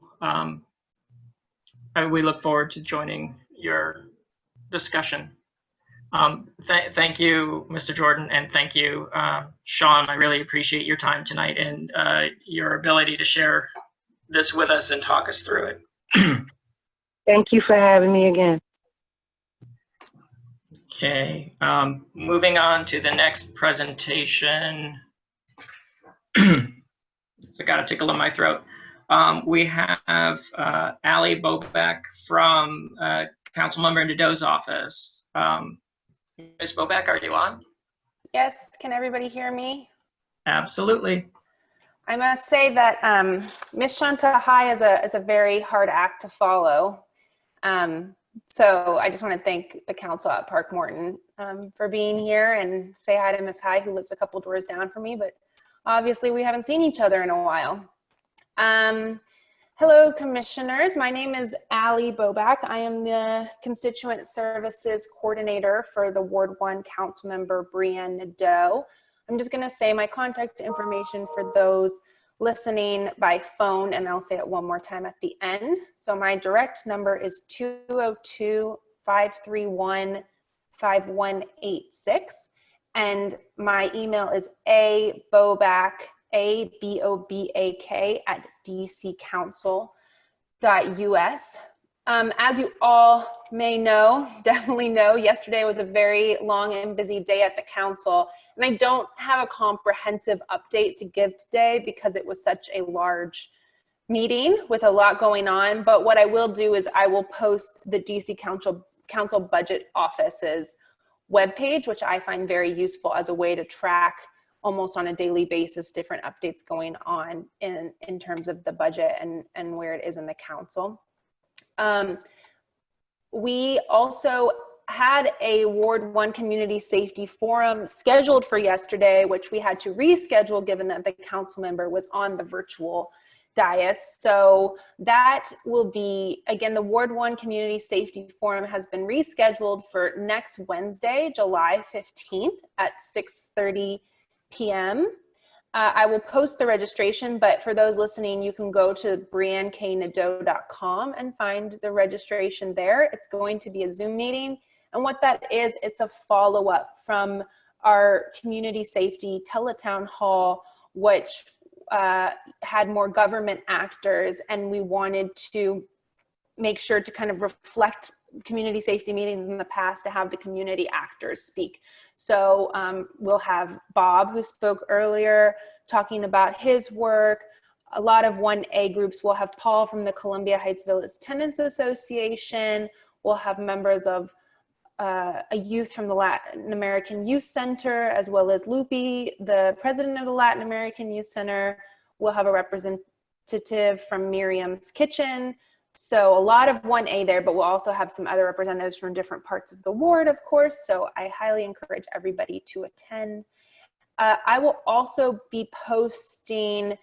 we look forward to joining your discussion. Thank you, Mr. Jordan, and thank you, Sean. I really appreciate your time tonight and your ability to share this with us and talk us through it. Thank you for having me again. Okay, moving on to the next presentation. I got a tickle in my throat. We have Ali Bobak from Councilmember Nadeau's office. Ms. Bobak, are you on? Yes, can everybody hear me? Absolutely. I must say that Ms. Shanta Hai is a very hard act to follow. So I just want to thank the council at Park Morton for being here, and say hi to Ms. Hai, who lives a couple doors down from me, but obviously we haven't seen each other in a while. Hello, commissioners. My name is Ali Bobak. I am the Constituent Services Coordinator for the Ward 1 Councilmember Brianne Nadeau. I'm just going to say my contact information for those listening by phone, and I'll say it one more time at the end. So my direct number is 202-531-5186, and my email is abobak, ABOBAK at dccouncil.us. As you all may know, definitely know, yesterday was a very long and busy day at the council, and I don't have a comprehensive update to give today because it was such a large meeting with a lot going on. But what I will do is I will post the DC Council Budget Office's webpage, which I find very useful as a way to track almost on a daily basis different updates going on in terms of the budget and where it is in the council. We also had a Ward 1 Community Safety Forum scheduled for yesterday, which we had to reschedule given that the council member was on the virtual dais. So that will be, again, the Ward 1 Community Safety Forum has been rescheduled for next Wednesday, July 15th at 6:30 p.m. I will post the registration, but for those listening, you can go to brianneknadeau.com and find the registration there. It's going to be a Zoom meeting. And what that is, it's a follow-up from our community safety teletown hall, which had more government actors, and we wanted to make sure to kind of reflect community safety meetings in the past to have the community actors speak. So we'll have Bob, who spoke earlier, talking about his work. A lot of 1A groups. We'll have Paul from the Columbia Heights Village Tenants Association. We'll have members of a youth from the Latin American Youth Center, as well as Lupi, the president of the Latin American Youth Center. We'll have a representative from Miriam's Kitchen. So a lot of 1A there, but we'll also have some other representatives from different parts of the ward, of course. So I highly encourage everybody to attend. I will also be posting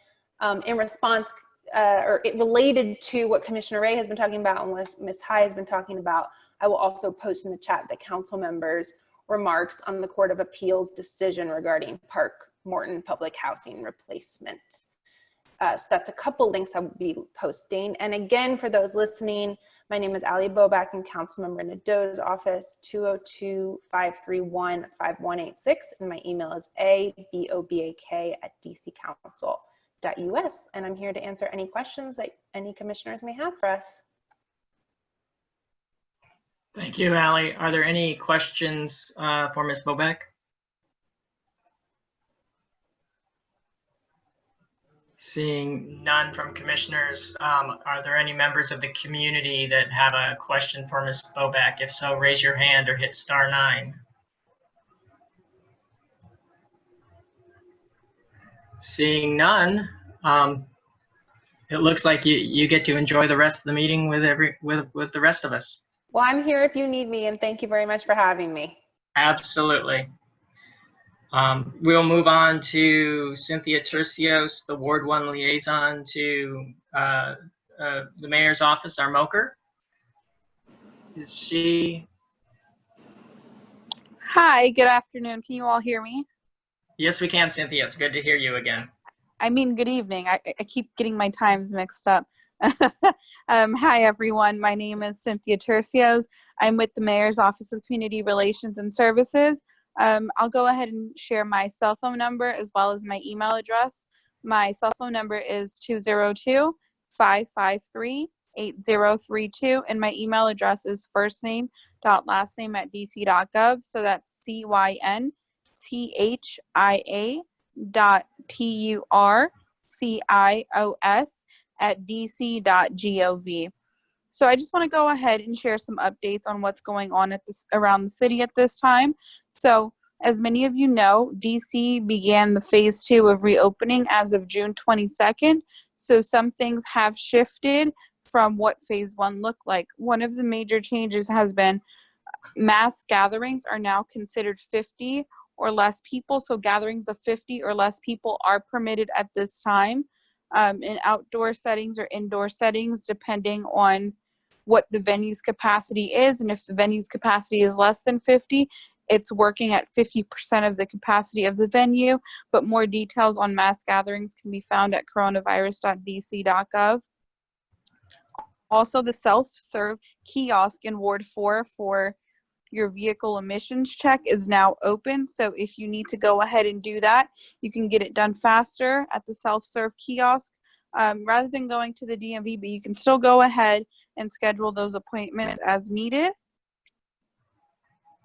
in response or related to what Commissioner Ray has been talking about and what Ms. Hai has been talking about. I will also post in the chat the council members' remarks on the Court of Appeals decision regarding Park Morton public housing replacement. So that's a couple links I will be posting. And again, for those listening, my name is Ali Bobak in Councilmember Nadeau's office, 202-531-5186. And my email is abobak@dccouncil.us. And I'm here to answer any questions that any commissioners may have for us. Thank you, Ali. Are there any questions for Ms. Bobak? Seeing none from commissioners, are there any members of the community that have a question for Ms. Bobak? If so, raise your hand or hit *9. Seeing none, it looks like you get to enjoy the rest of the meeting with the rest of us. Well, I'm here if you need me, and thank you very much for having me. Absolutely. We'll move on to Cynthia Tercios, the Ward 1 liaison to the mayor's office, our MOCR. Is she? Hi, good afternoon. Can you all hear me? Yes, we can, Cynthia. It's good to hear you again. I mean, good evening. I keep getting my times mixed up. Hi, everyone. My name is Cynthia Tercios. I'm with the Mayor's Office of Community Relations and Services. I'll go ahead and share my cell phone number as well as my email address. My cell phone number is 202-553-8032, and my email address is firstname.lastname@dc.gov. So that's CYNTHIA.TURCIOS@dc.gov. So I just want to go ahead and share some updates on what's going on around the city at this time. So as many of you know, DC began the phase 2 of reopening as of June 22nd. So some things have shifted from what phase 1 looked like. One of the major changes has been mass gatherings are now considered 50 or less people. So gatherings of 50 or less people are permitted at this time in outdoor settings or indoor settings, depending on what the venue's capacity is. And if the venue's capacity is less than 50, it's working at 50% of the capacity of the venue. But more details on mass gatherings can be found at coronavirus.dc.gov. Also, the self-serve kiosk in Ward 4 for your vehicle emissions check is now open. So if you need to go ahead and do that, you can get it done faster at the self-serve kiosk rather than going to the DMV, but you can still go ahead and schedule those appointments as needed.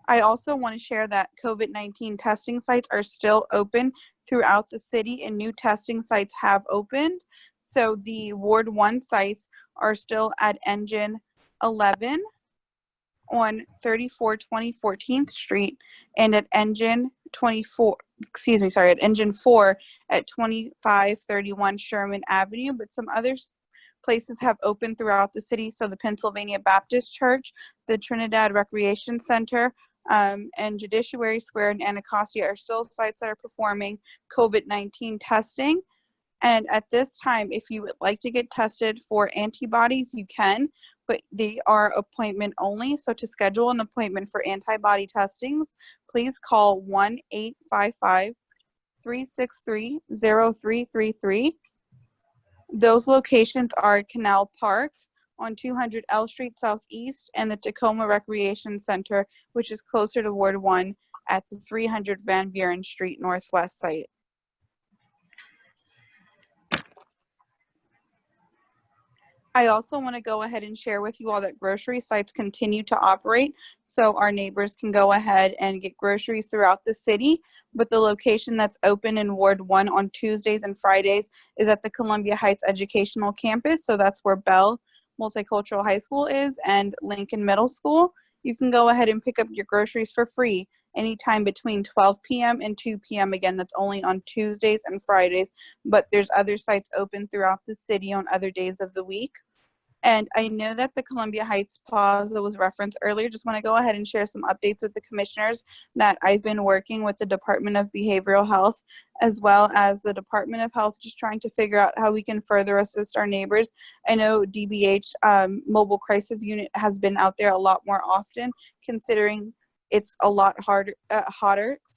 I also want to share that COVID-19 testing sites are still open throughout the city, and new testing sites have opened. So the Ward 1 sites are still at Engine 11 on 3420 14th Street and at Engine 4 at 2531 Sherman Avenue, but some other places have opened throughout the city. So the Pennsylvania Baptist Church, the Trinidad Recreation Center, and Judiciary Square in Anacostia are still sites that are performing COVID-19 testing. And at this time, if you would like to get tested for antibodies, you can, but they are appointment only. So to schedule an appointment for antibody testings, please call 1-855-363-0333. Those locations are Canal Park on 200 L Street Southeast and the Tacoma Recreation Center, which is closer to Ward 1 at the 300 Van Buren Street Northwest site. I also want to go ahead and share with you all that grocery sites continue to operate, so our neighbors can go ahead and get groceries throughout the city. But the location that's open in Ward 1 on Tuesdays and Fridays is at the Columbia Heights Educational Campus. So that's where Bell Multicultural High School is and Lincoln Middle School. You can go ahead and pick up your groceries for free anytime between 12 p.m. and 2 p.m. Again, that's only on Tuesdays and Fridays, but there's other sites open throughout the city on other days of the week. And I know that the Columbia Heights Plaza was referenced earlier. Just want to go ahead and share some updates with the commissioners that I've been working with the Department of Behavioral Health as well as the Department of Health, just trying to figure out how we can further assist our neighbors. I know DBH Mobile Crisis Unit has been out there a lot more often, considering it's a lot hotter,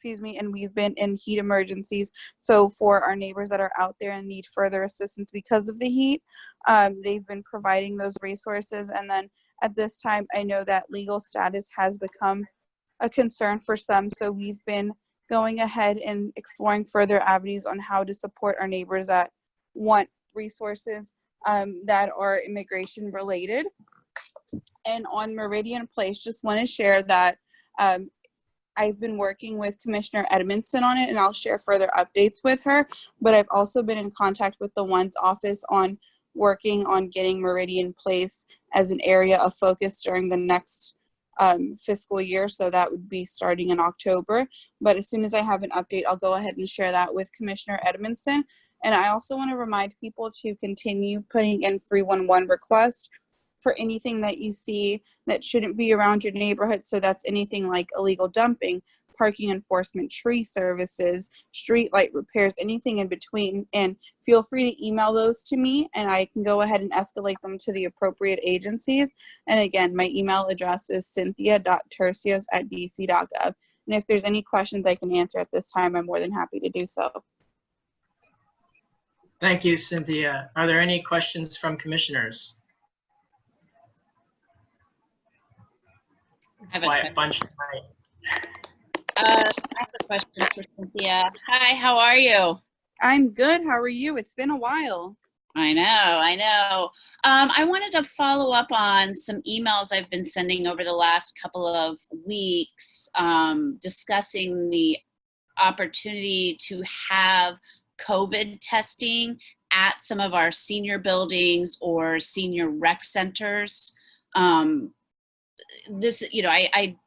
and we've been in heat emergencies. So for our neighbors that are out there and need further assistance because of the heat, they've been providing those resources. And then at this time, I know that legal status has become a concern for some. So we've been going ahead and exploring further avenues on how to support our neighbors that want resources that are immigration related. And on Meridian Place, just want to share that I've been working with Commissioner Edmondson on it, and I'll share further updates with her. But I've also been in contact with the One's office on working on getting Meridian Place as an area of focus during the next fiscal year. So that would be starting in October. But as soon as I have an update, I'll go ahead and share that with Commissioner Edmondson. And I also want to remind people to continue putting in 311 requests for anything that you see that shouldn't be around your neighborhood. So that's anything like illegal dumping, parking enforcement, tree services, street light repairs, anything in between. And feel free to email those to me and I can go ahead and escalate them to the appropriate agencies. And again, my email address is cynthia.tercios@dc.gov. And if there's any questions I can answer at this time, I'm more than happy to do so. Thank you, Cynthia. Are there any questions from commissioners? I have Quiet bunch tonight. I have a question for Cynthia. Hi, how are you? I'm good. How are you? It's been a while. I know. I wanted to follow up on some emails I've been sending over the last couple of weeks discussing the opportunity to have COVID testing at some of our senior buildings or senior rec centers. This, you know,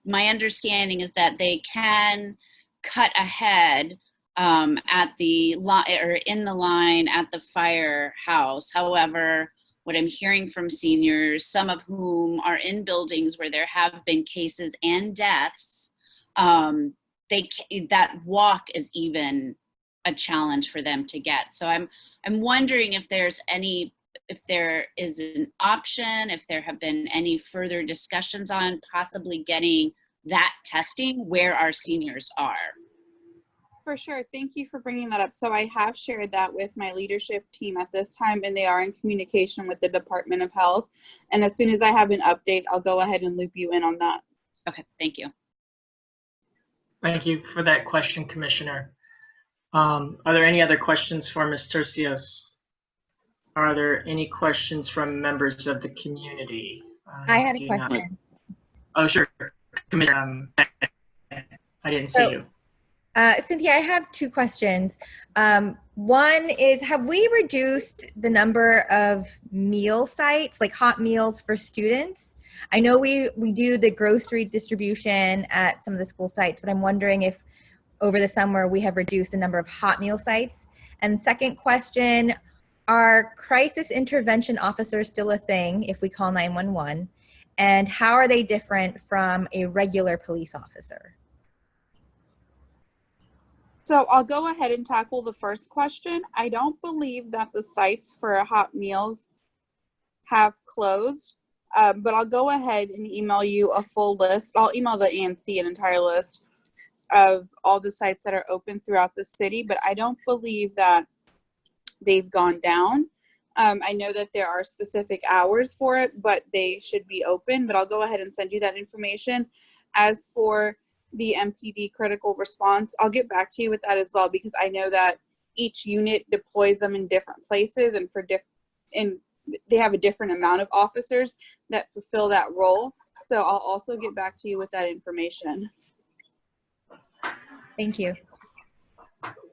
my understanding is that they can cut ahead at the line or in the line at the firehouse. However, what I'm hearing from seniors, some of whom are in buildings where there have been cases and deaths, that walk is even a challenge for them to get. So I'm wondering if there is an option, if there have been any further discussions on possibly getting that testing where our seniors are. For sure. Thank you for bringing that up. So I have shared that with my leadership team at this time, and they are in communication with the Department of Health. And as soon as I have an update, I'll go ahead and loop you in on that. Okay, thank you. Thank you for that question, Commissioner. Are there any other questions for Ms. Tercios? Are there any questions from members of the community? I had a question. Oh, sure. Commissioner, I didn't see you. Cynthia, I have two questions. One is, have we reduced the number of meal sites, like hot meals for students? I know we do the grocery distribution at some of the school sites, but I'm wondering if over the summer we have reduced the number of hot meal sites. And second question, are crisis intervention officers still a thing if we call 911? And how are they different from a regular police officer? So I'll go ahead and tackle the first question. I don't believe that the sites for hot meals have closed, but I'll go ahead and email you a full list. I'll email the ANC an entire list of all the sites that are open throughout the city, but I don't believe that they've gone down. I know that there are specific hours for it, but they should be open, but I'll go ahead and send you that information. As for the MPD critical response, I'll get back to you with that as well, because I know that each unit deploys them in different places and they have a different amount of officers that fulfill that role. So I'll also get back to you with that information. Thank you.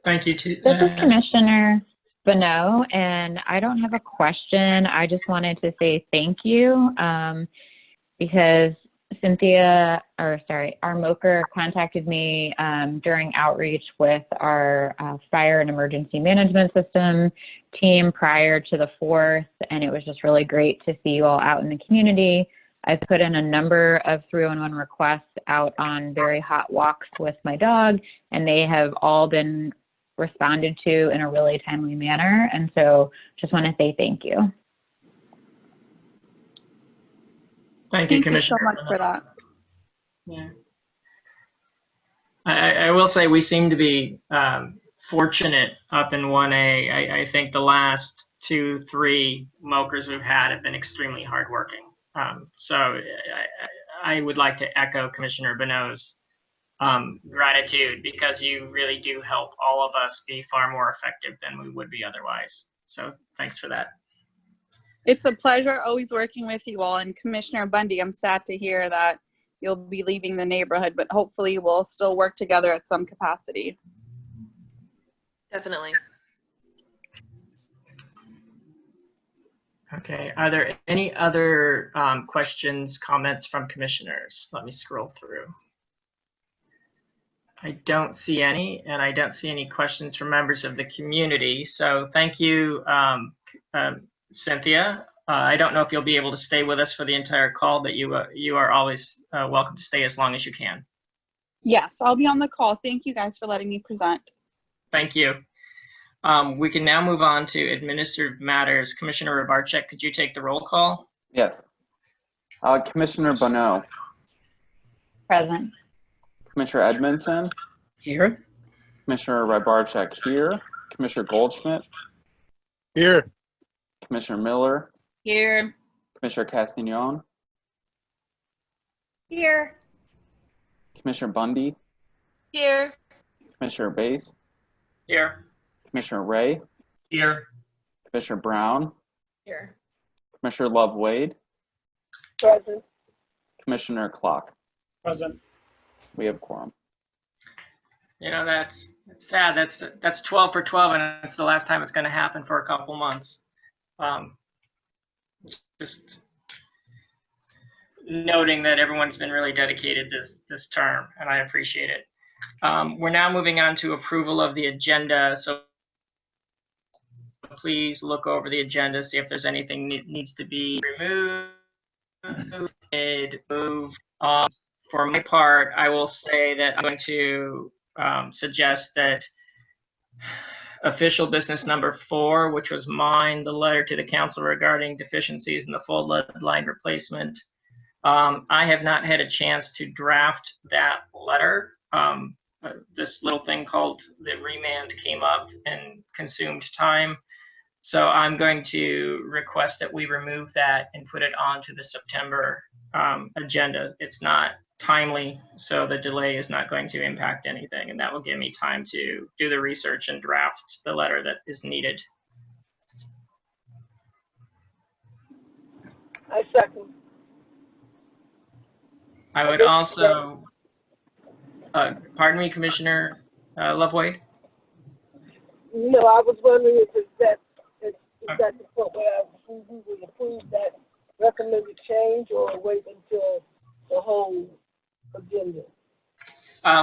Thank you. This is Commissioner Bonneau, and I don't have a question. I just wanted to say thank you because our MOCR contacted me during outreach with our fire and emergency management system team prior to the 4th, and it was just really great to see you all out in the community. I've put in a number of 311 requests out on very hot walks with my dog, and they have all been responded to in a really timely manner. And so just want to say thank you. Thank you, Commissioner. Thank you so much for that. Yeah. I will say we seem to be fortunate up in 1A. I think the last 2-3 MOCRs we've had have been extremely hardworking. So I would like to echo Commissioner Bonneau's gratitude, because you really do help all of us be far more effective than we would be otherwise. So thanks for that. It's a pleasure always working with you all. And Commissioner Bundy, I'm sad to hear that you'll be leaving the neighborhood, but hopefully we'll still work together at some capacity. Definitely. Okay, are there any other questions, comments from commissioners? Let me scroll through. I don't see any, and I don't see any questions from members of the community. So thank you, Cynthia. I don't know if you'll be able to stay with us for the entire call, but you are always welcome to stay as long as you can. Yes, I'll be on the call. Thank you guys for letting me present. Thank you. We can now move on to administrative matters. Commissioner Rabarczyk, could you take the roll call? Yes. Commissioner Bonneau. Present. Commissioner Edmondson. Here. Commissioner Rybarczyk here. Commissioner Goldschmidt. Here. Commissioner Miller. Here. Commissioner Castagnon. Here. Commissioner Bundy. Here. Commissioner Bass. Here. Commissioner Ray. Here. Commissioner Brown. Here. Commissioner Love Wade. Present. Commissioner Clock. Present. We have quorum. You know, that's sad. That's 12 for 12, and it's the last time it's going to happen for a couple months. Just noting that everyone's been really dedicated this term, and I appreciate it. We're now moving on to approval of the agenda. So please look over the agenda, see if there's anything that needs to be removed, moved. For my part, I will say that I'm going to suggest that official business number 4, which was mine, the letter to the council regarding deficiencies in the full lead line replacement. I have not had a chance to draft that letter. This little thing called the remand came up and consumed time. So I'm going to request that we remove that and put it onto the September agenda. It's not timely, so the delay is not going to impact anything, and that will give me time to do the research and draft the letter that is needed. I second. I would also, pardon me, Commissioner Lovewood? No, I was wondering if that's the point where we would approve that recommended change or wait until the whole agenda.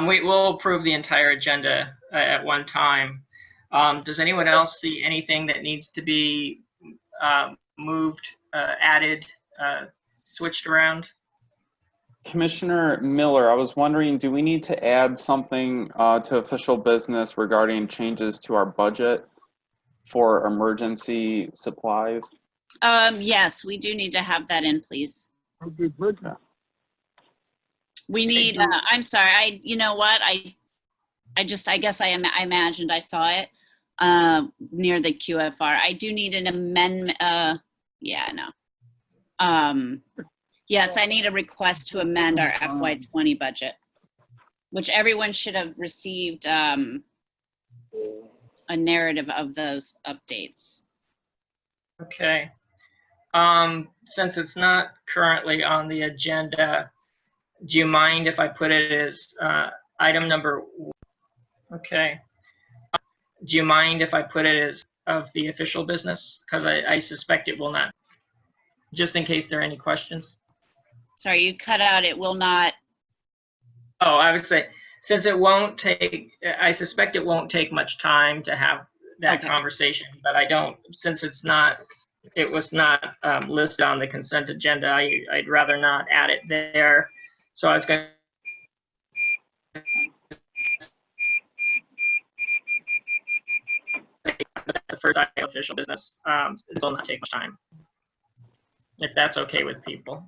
We will approve the entire agenda at one time. Does anyone else see anything that needs to be moved, added, switched around? Commissioner Miller, I was wondering, do we need to add something to official business regarding changes to our budget for emergency supplies? Yes, we do need to have that in, please. We need, I'm sorry, you know what? I guess I imagined I saw it near the QFR. I do need an amendment. Yeah, no. Yes, I need a request to amend our FY20 budget, which everyone should have received a narrative of those updates. Okay. Since it's not currently on the agenda, do you mind if I put it as item number? Okay. Do you mind if I put it as of the official business? Because I suspect it will not. Just in case there are any questions. Sorry, you cut out. It will not. Oh, I would say, since it won't take, I suspect it won't take much time to have that conversation, but I don't, since it's not, it was not listed on the consent agenda, I'd rather not add it there. So I was going to, the first item of official business, it will not take much time, if that's okay with people.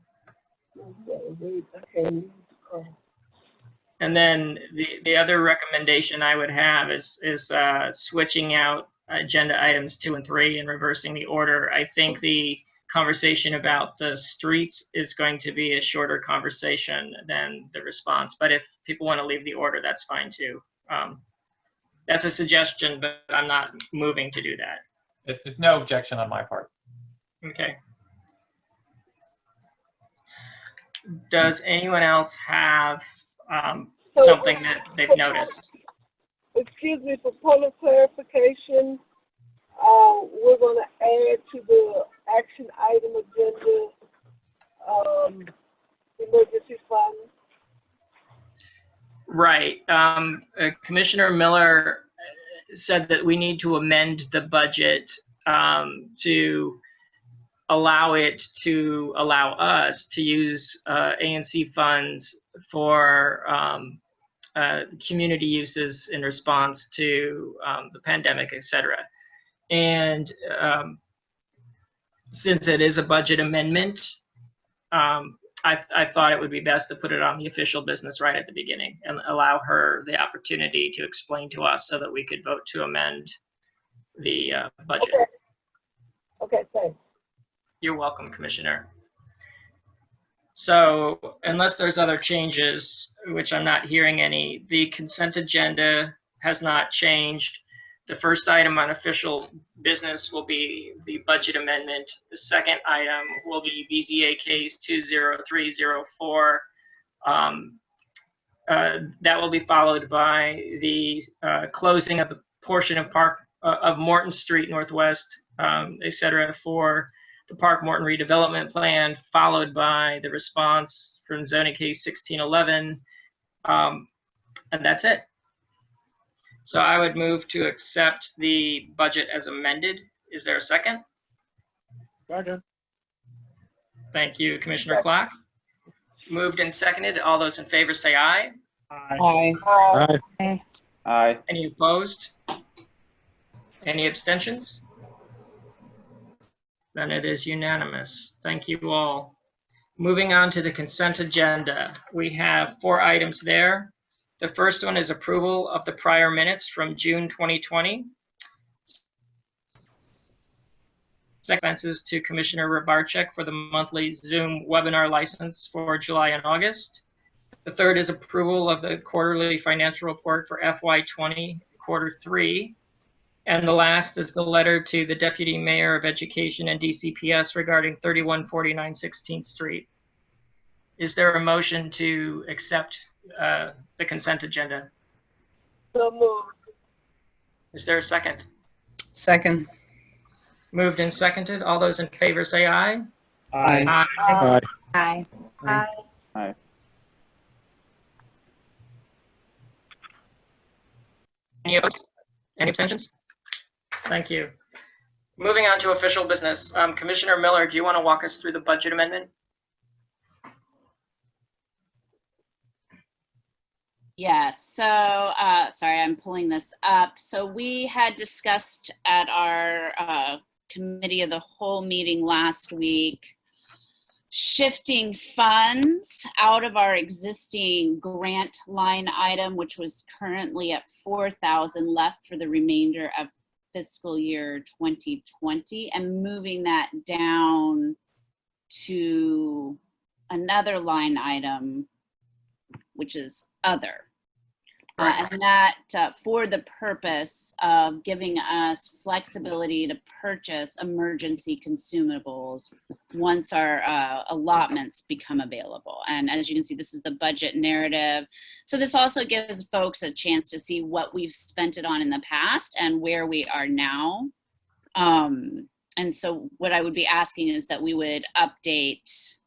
And then the other recommendation I would have is switching out agenda items 2 and 3 and reversing the order. I think the conversation about the streets is going to be a shorter conversation than the response. But if people want to leave the order, that's fine too. That's a suggestion, but I'm not moving to do that. No objection on my part. Okay. Does anyone else have something that they've noticed? Excuse me, for point of clarification, we're going to add to the action item agenda emergency fund. Right. Commissioner Miller said that we need to amend the budget to allow us to use ANC funds for community uses in response to the pandemic, etc. And since it is a budget amendment, I thought it would be best to put it on the official business right at the beginning and allow her the opportunity to explain to us so that we could vote to amend the budget. Okay, thanks. You're welcome, Commissioner. So unless there's other changes, which I'm not hearing any, the consent agenda has not changed. The first item on official business will be the budget amendment. The second item will be BZA case 20304. That will be followed by the closing of the portion of of Morton Street Northwest, etc., for the Park Morton redevelopment plan, followed by the response from zoning case 1611, and that's it. So I would move to accept the budget as amended. Is there a second? Second. Thank you, Commissioner Clark. Moved and seconded. All those in favor say aye. Aye. Aye. Aye. Aye. Any opposed? Any abstentions? Then it is unanimous. Thank you all. Moving on to the consent agenda. We have 4 items there. The first one is approval of the prior minutes from June 2020. Expenses to Commissioner Rybarczyk for the monthly Zoom webinar license for July and August. The third is approval of the quarterly financial report for FY20 quarter 3. And the last is the letter to the Deputy Mayor of Education and DCPS regarding 3149 16th Street. Is there a motion to accept the consent agenda? So moved. Is there a second? Second. Moved and seconded. All those in favor say aye. Aye. Aye. Aye. Aye. Aye. Aye. Any opposed? Any abstentions? Thank you. Moving on to official business. Commissioner Miller, do you want to walk us through the budget amendment? Yes, so sorry, I'm pulling this up. So we had discussed at our committee of the whole meeting last week, shifting funds out of our existing grant line item, which was currently at 4,000 left for the remainder of fiscal year 2020, and moving that down to another line item, which is other. And that for the purpose of giving us flexibility to purchase emergency consumables once our allotments become available. And as you can see, this is the budget narrative. So this also gives folks a chance to see what we've spent it on in the past and where we are now. And so what I would be asking is that we would update,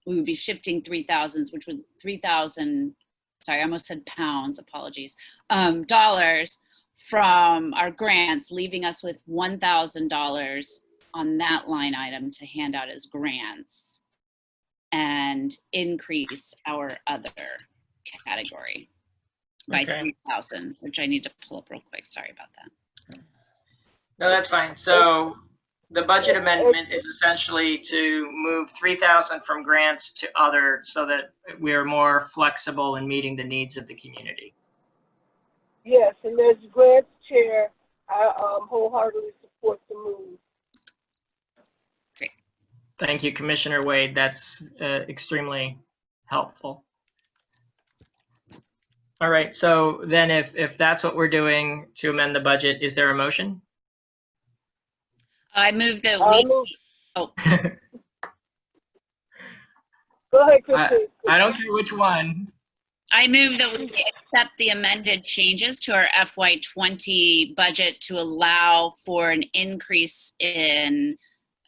we would be shifting 3,000s, which would 3,000, sorry, I almost said pounds, apologies, dollars from our grants, leaving us with $1,000 on that line item to hand out as grants and increase our other category by 3,000, which I need to pull up real quick. Sorry about that. No, that's fine. So the budget amendment is essentially to move 3,000 from grants to other so that we are more flexible in meeting the needs of the community. Yes, and as grants chair, I wholeheartedly support the move. Great. Thank you, Commissioner Wade. That's extremely helpful. All right, so then if that's what we're doing to amend the budget, is there a motion? I move that we, oh. Go ahead, Christine. I don't care which one. I move that we accept the amended changes to our FY20 budget to allow for an increase of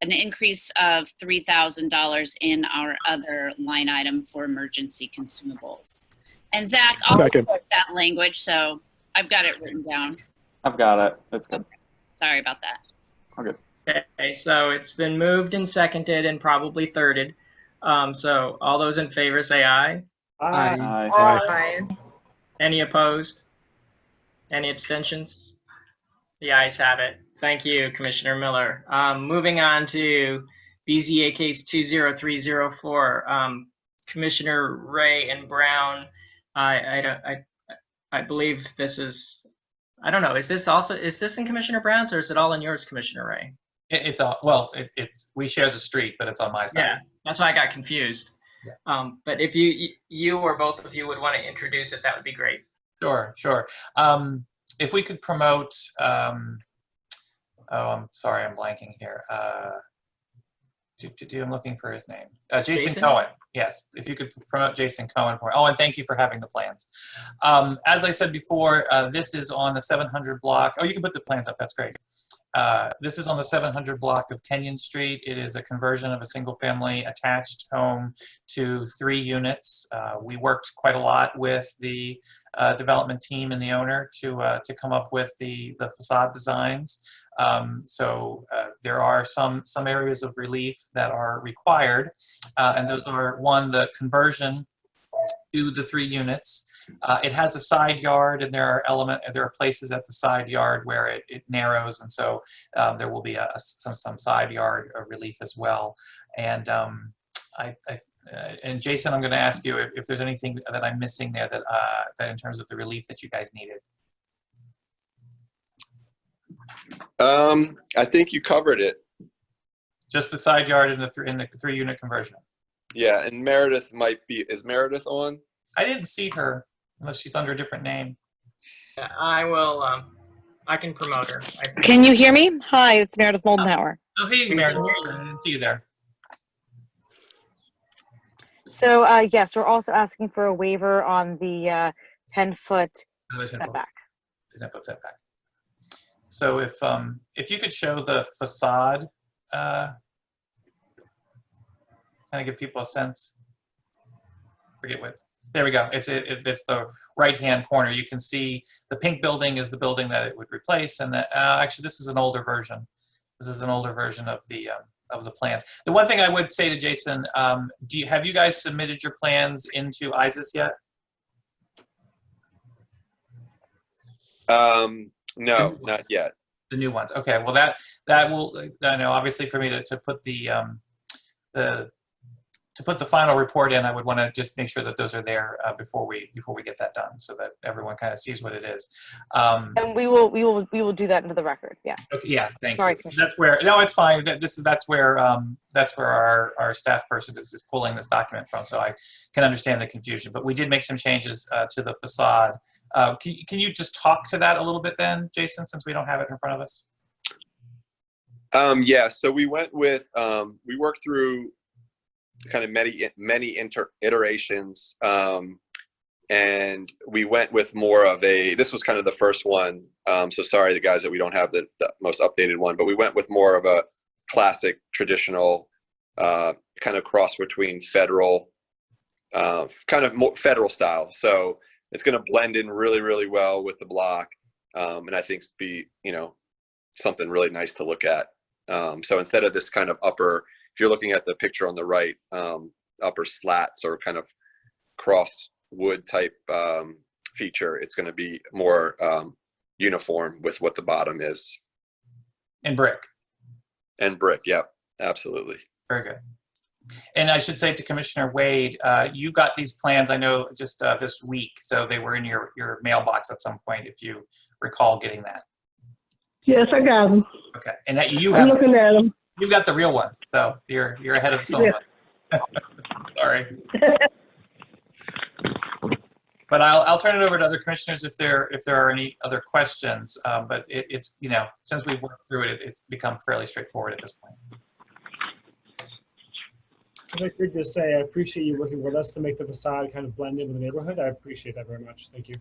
$3,000 in our other line item for emergency consumables. And Zach also put that language, so I've got it written down. I've got it. That's good. Okay. Sorry about that. Okay. Okay, so it's been moved and seconded and probably thirded. So all those in favor say aye. Aye. Aye. Aye. Any opposed? Any abstentions? The ayes have it. Thank you, Commissioner Miller. Moving on to BZA case 20304. Commissioner Ray and Brown, I believe this is, I don't know, is this in Commissioner Brown's or is it all in yours, Commissioner Ray? It's all, well, it's we share the street, but it's on my side. Yeah, that's why I got confused. Yeah. But if you or both of you would want to introduce it, that would be great. Sure. If we could promote, oh, I'm sorry, I'm blanking here. I'm looking for his name. Jason Cohen. Yes, if you could promote Jason Cohen for. Oh, and thank you for having the plans. As I said before, this is on the 700 block. Oh, you can put the plans up. That's great. This is on the 700 block of Kenyon Street. It is a conversion of a single-family attached home to 3 units. We worked quite a lot with the development team and the owner to come up with the facade designs. So there are some areas of relief that are required, and those are, one, the conversion to the 3 units. It has a side yard, and there are places at the side yard where it narrows, and so there will be some side yard relief as well. And and Jason, I'm going to ask you if there's anything that I'm missing there that in terms of the relief that you guys needed. I think you covered it. Just the side yard in the 3-unit conversion. Yeah, and Meredith is Meredith on? I didn't see her unless she's under a different name. Yeah, I will. I can promote her. Can you hear me? Hi, it's Meredith Moldenhauer. Oh, hey, Meredith. I didn't see you there. So yes, we're also asking for a waiver on the 10-foot setback. 10-foot setback. So if you could show the facade, kind of give people a sense. Forget what. There we go. It's the right-hand corner. You can see the pink building is the building that it would replace, and actually this is an older version. This is an older version of the plans. The one thing I would say to Jason, have you guys submitted your plans into ISIS yet? No, not yet. The new ones. Okay. Well, that will. I know. Obviously, for me to put the final report in, I would want to just make sure that those are there before we get that done, so that everyone kind of sees what it is. And we will do that into the record. Yeah. Okay. Yeah. Thank you. That's where. No, it's fine. That's where our staff person is pulling this document from, so I can understand the confusion. But we did make some changes to the facade. Can you just talk to that a little bit then, Jason, since we don't have it in front of us? Yeah. So we went with we worked through kind of many iterations, and we went with more of this was kind of the first one, so sorry the guys that we don't have the most updated one, but we went with more of a classic traditional kind of cross between federal, kind of more federal style, so it's going to blend in really, really well with the block, and I think be something really nice to look at. So instead of this kind of upper, if you're looking at the picture on the right, upper slats or kind of cross wood type feature, it's going to be more uniform with what the bottom is. And brick. And brick, yep, absolutely. Very good. And I should say to Commissioner Wade, you got these plans, I know, just this week, so they were in your mailbox at some point, if you recall getting that. Yes, I got them. Okay, and that I'm looking at them. You got the real ones, so you're ahead of the Solomon. Yeah. Sorry. But I'll turn it over to other commissioners if there are any other questions. But it's since we've worked through it, it's become fairly straightforward at this point. I could just say I appreciate you working with us to make the facade kind of blend into the neighborhood. I appreciate that very much. Thank you.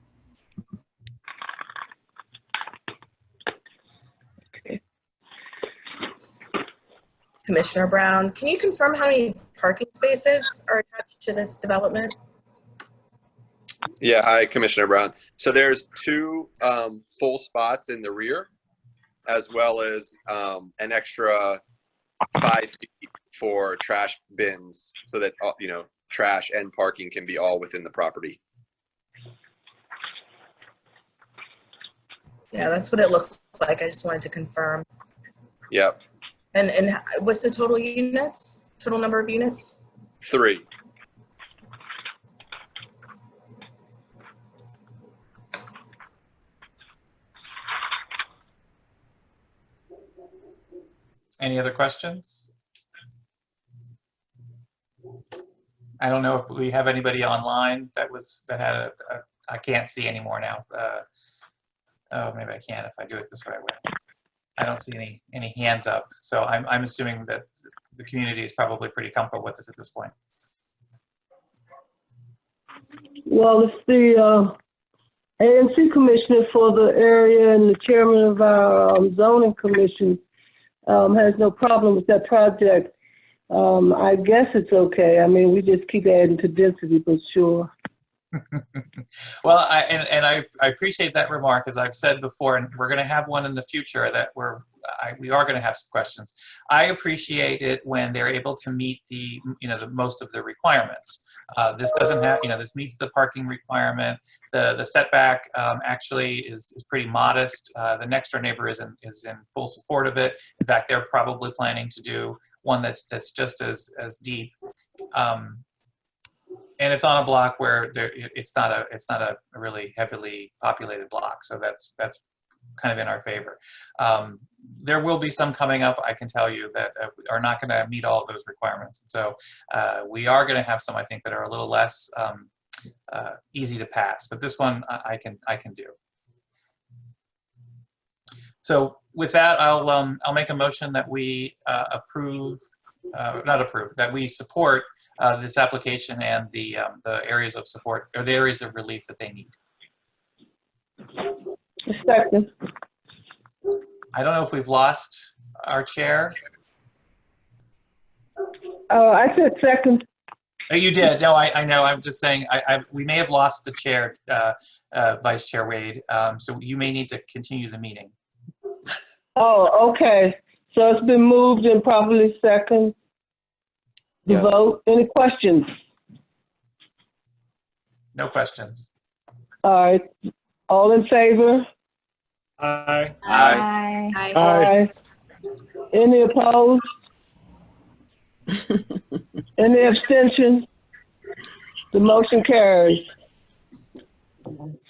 Commissioner Brown, can you confirm how many parking spaces are attached to this development? Yeah, hi, Commissioner Brown. So there's 2 full spots in the rear, as well as an extra 5 feet for trash bins, so that trash and parking can be all within the property. Yeah, that's what it looked like. I just wanted to confirm. Yep. And what's the total units? Total number of units? 3. Any other questions? I don't know if we have anybody online that had a I can't see anymore now. Oh, maybe I can if I do it this right way. I don't see any hands up, so I'm assuming that the community is probably pretty comfortable with this at this point. Well, it's the ANC commissioner for the area and the chairman of our zoning commission has no problem with that project. I guess it's okay. I mean, we just keep adding to density, but sure. Well, I appreciate that remark, as I've said before, and we're going to have one in the future that we are going to have some questions. I appreciate it when they're able to meet the most of the requirements. This doesn't have, this meets the parking requirement. The setback actually is pretty modest. The next door neighbor is in full support of it. In fact, they're probably planning to do one that's just as deep. And it's on a block where it's not a really heavily populated block, so that's kind of in our favor. There will be some coming up, I can tell you, that are not going to meet all of those requirements. And so we are going to have some, I think, that are a little less easy to pass. But this one I can do. So with that, I'll make a motion that we that we support this application and the areas of support, or the areas of relief that they need. Second. I don't know if we've lost our chair. Oh, I said second. Oh, you did. No, I know. I'm just saying we may have lost the chair, Vice Chair Wade. So you may need to continue the meeting. Oh, okay. So it's been moved and probably second. The vote. Any questions? No questions. All right. All in favor? Aye. Aye. Aye. Any opposed? Any abstention? The motion carries.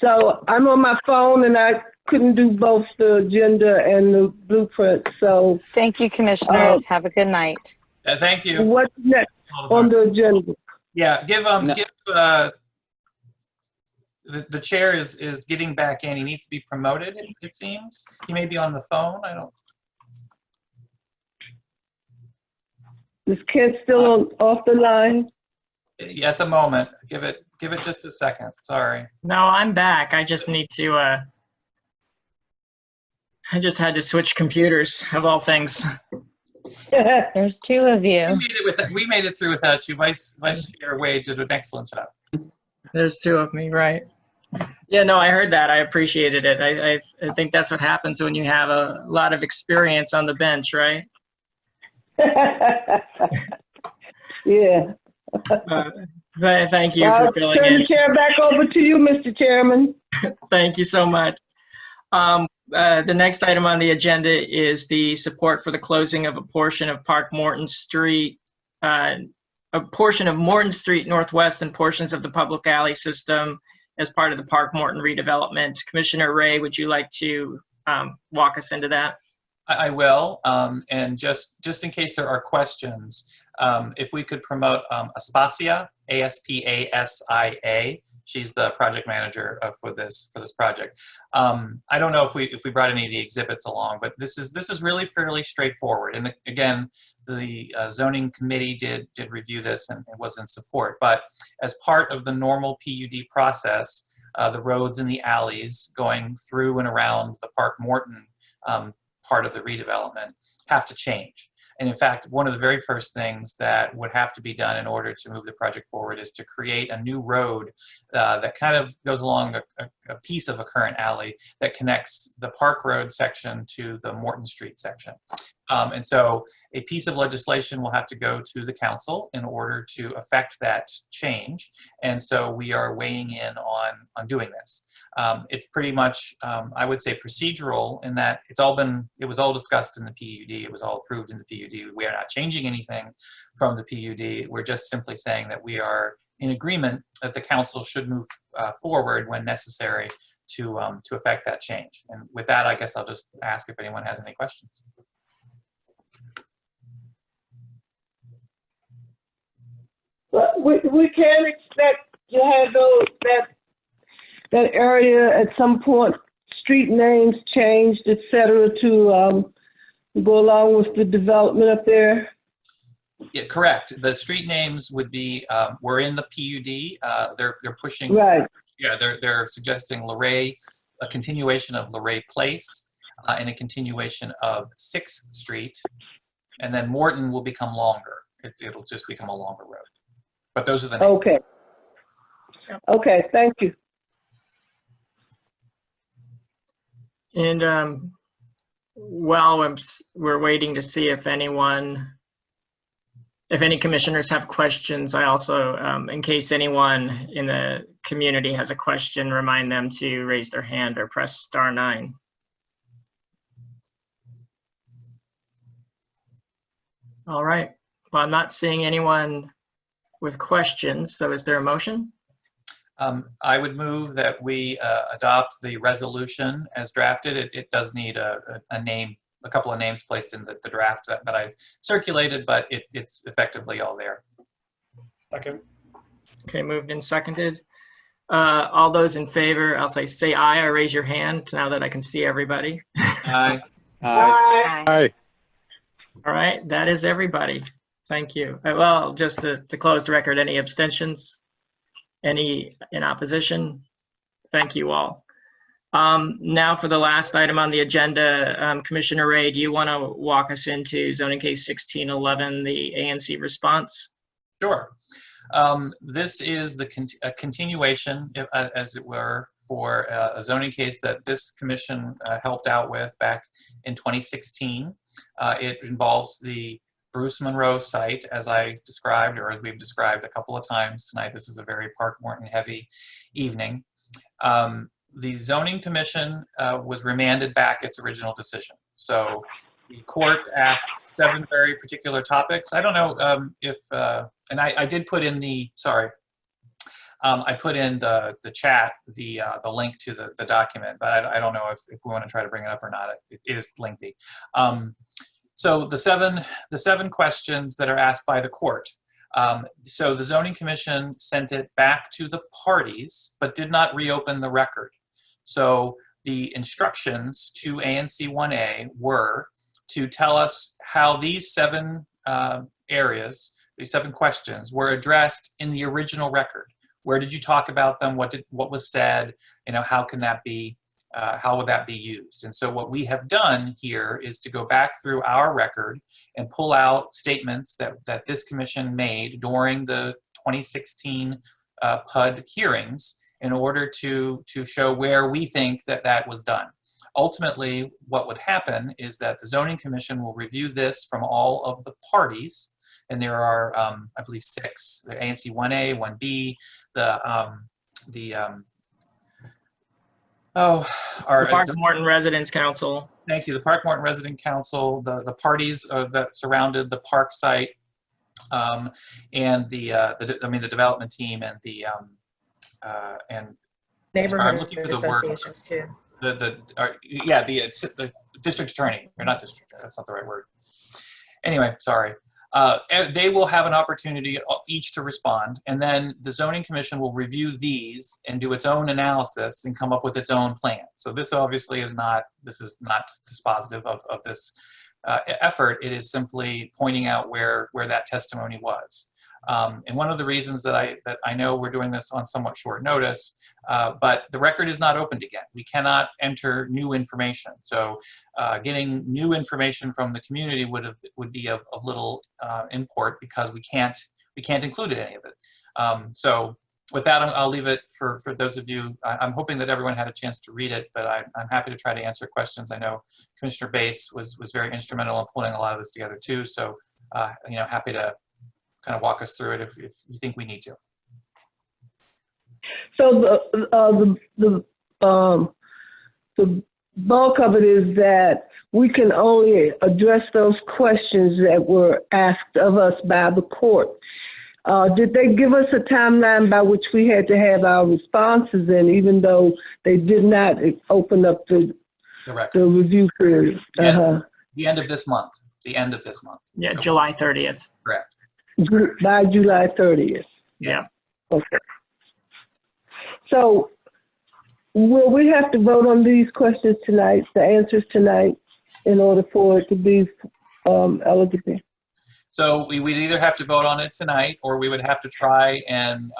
So I'm on my phone and I couldn't do both the agenda and the blueprint. So thank you, commissioners. Have a good night. Thank you. What's next on the agenda? Yeah, give the chair is getting back in. He needs to be promoted, it seems. He may be on the phone. I don't. Is Kent still off the line? At the moment, give it just a second. Sorry. No, I'm back. I just need to. I just had to switch computers, of all things. There's two of you. We made it through without you. Vice Chair Wade did an excellent job. There's two of me, right? Yeah, no, I heard that. I appreciated it. I think that's what happens when you have a lot of experience on the bench, right? Yeah. Thank you for filling in. Turn the chair back over to you, Mr. Chairman. Thank you so much. The next item on the agenda is the support for the closing of a portion of Park Morton Street, a portion of Morton Street Northwest and portions of the public alley system as part of the Park Morton redevelopment. Commissioner Ray, would you like to walk us into that? I will, and just in case there are questions, if we could promote Aspasia, A-S-P-A-S-I-A. She's the project manager for this project. I don't know if we brought any of the exhibits along, but this is really fairly straightforward. And again, the zoning committee did review this and was in support. But as part of the normal PUD process, the roads and the alleys going through and around the Park Morton part of the redevelopment have to change. And in fact, one of the very first things that would have to be done in order to move the project forward is to create a new road that kind of goes along a piece of a current alley that connects the Park Road section to the Morton Street section. And so a piece of legislation will have to go to the council in order to affect that change. And so we are weighing in on doing this. It's pretty much, I would say, procedural in that it was all discussed in the PUD. It was all approved in the PUD. We are not changing anything from the PUD. We're just simply saying that we are in agreement that the council should move forward when necessary to affect that change. And with that, I guess I'll just ask if anyone has any questions. But we can expect to have that area at some point, street names changed, et cetera, to go along with the development up there. Yeah, correct. The street names would be we're in the PUD. They're pushing. Right. Yeah, they're suggesting Luray, a continuation of Luray Place, and a continuation of 6th Street, and then Morton will become longer. It'll just become a longer road. But those are the names. Okay. Okay. Thank you. And while we're waiting to see if any commissioners have questions, I also, in case anyone in the community has a question, remind them to raise their hand or press *9. All right. Well, I'm not seeing anyone with questions, so is there a motion? I would move that we adopt the resolution as drafted. It does need a couple of names placed in the draft that I circulated, but it's effectively all there. Second. Okay, moved and seconded. All those in favor, I'll say aye or raise your hand now that I can see everybody. Aye. Aye. Aye. All right, that is everybody. Thank you. Well, just to close the record, any abstentions? Any in opposition? Thank you all. Now for the last item on the agenda, Commissioner Ray, do you want to walk us into zoning case 1611, the ANC response? Sure. This is a continuation, as it were, for a zoning case that this commission helped out with back in 2016. It involves the Bruce Monroe site, as I described, or as we've described a couple of times tonight. This is a very Park Morton heavy evening. The zoning commission was remanded back its original decision. So the court asked 7 very particular topics. I don't know if, and I did put in the, sorry, I put in the chat the link to the document, but I don't know if we want to try to bring it up or not. It is lengthy. So the seven questions that are asked by the court. So the zoning commission sent it back to the parties, but did not reopen the record. So the instructions to ANC 1A were to tell us how these 7 areas, these 7 questions, were addressed in the original record. Where did you talk about them? What was said? How can that be? How would that be used? And so what we have done here is to go back through our record and pull out statements that this commission made during the 2016 PUD hearings in order to show where we think that was done. Ultimately, what would happen is that the zoning commission will review this from all of the parties, and there are, I believe, 6: the ANC 1A, 1B, the Park Morton Residents Council. Thank you. The Park Morton Resident Council, the parties that surrounded the park site, and the development team and the and neighborhood associations too. The district attorney, or not district, that's not the right word. Anyway, sorry. They will have an opportunity each to respond, and then the zoning commission will review these and do its own analysis and come up with its own plan. So this obviously is not dispositive of this effort. It is simply pointing out where that testimony was. And one of the reasons that I know we're doing this on somewhat short notice, but the record is not opened again. We cannot enter new information. So getting new information from the community would be of little import because we can't include any of it. So with that, I'll leave it for those of you. I'm hoping that everyone had a chance to read it, but I'm happy to try to answer questions. I know Commissioner Bass was very instrumental in pulling a lot of this together too. So, happy to kind of walk us through it if you think we need to. So the bulk of it is that we can only address those questions that were asked of us by the court. Did they give us a timeline by which we had to have our responses in, even though they did not open up the review period? The end of this month. The end of this month. Yeah, so, July 30th. Correct. By July 30th. Yeah. Okay. So will we have to vote on these questions tonight, the answers tonight, in order for it to be eligible? So we would either have to vote on it tonight, or we would have to try and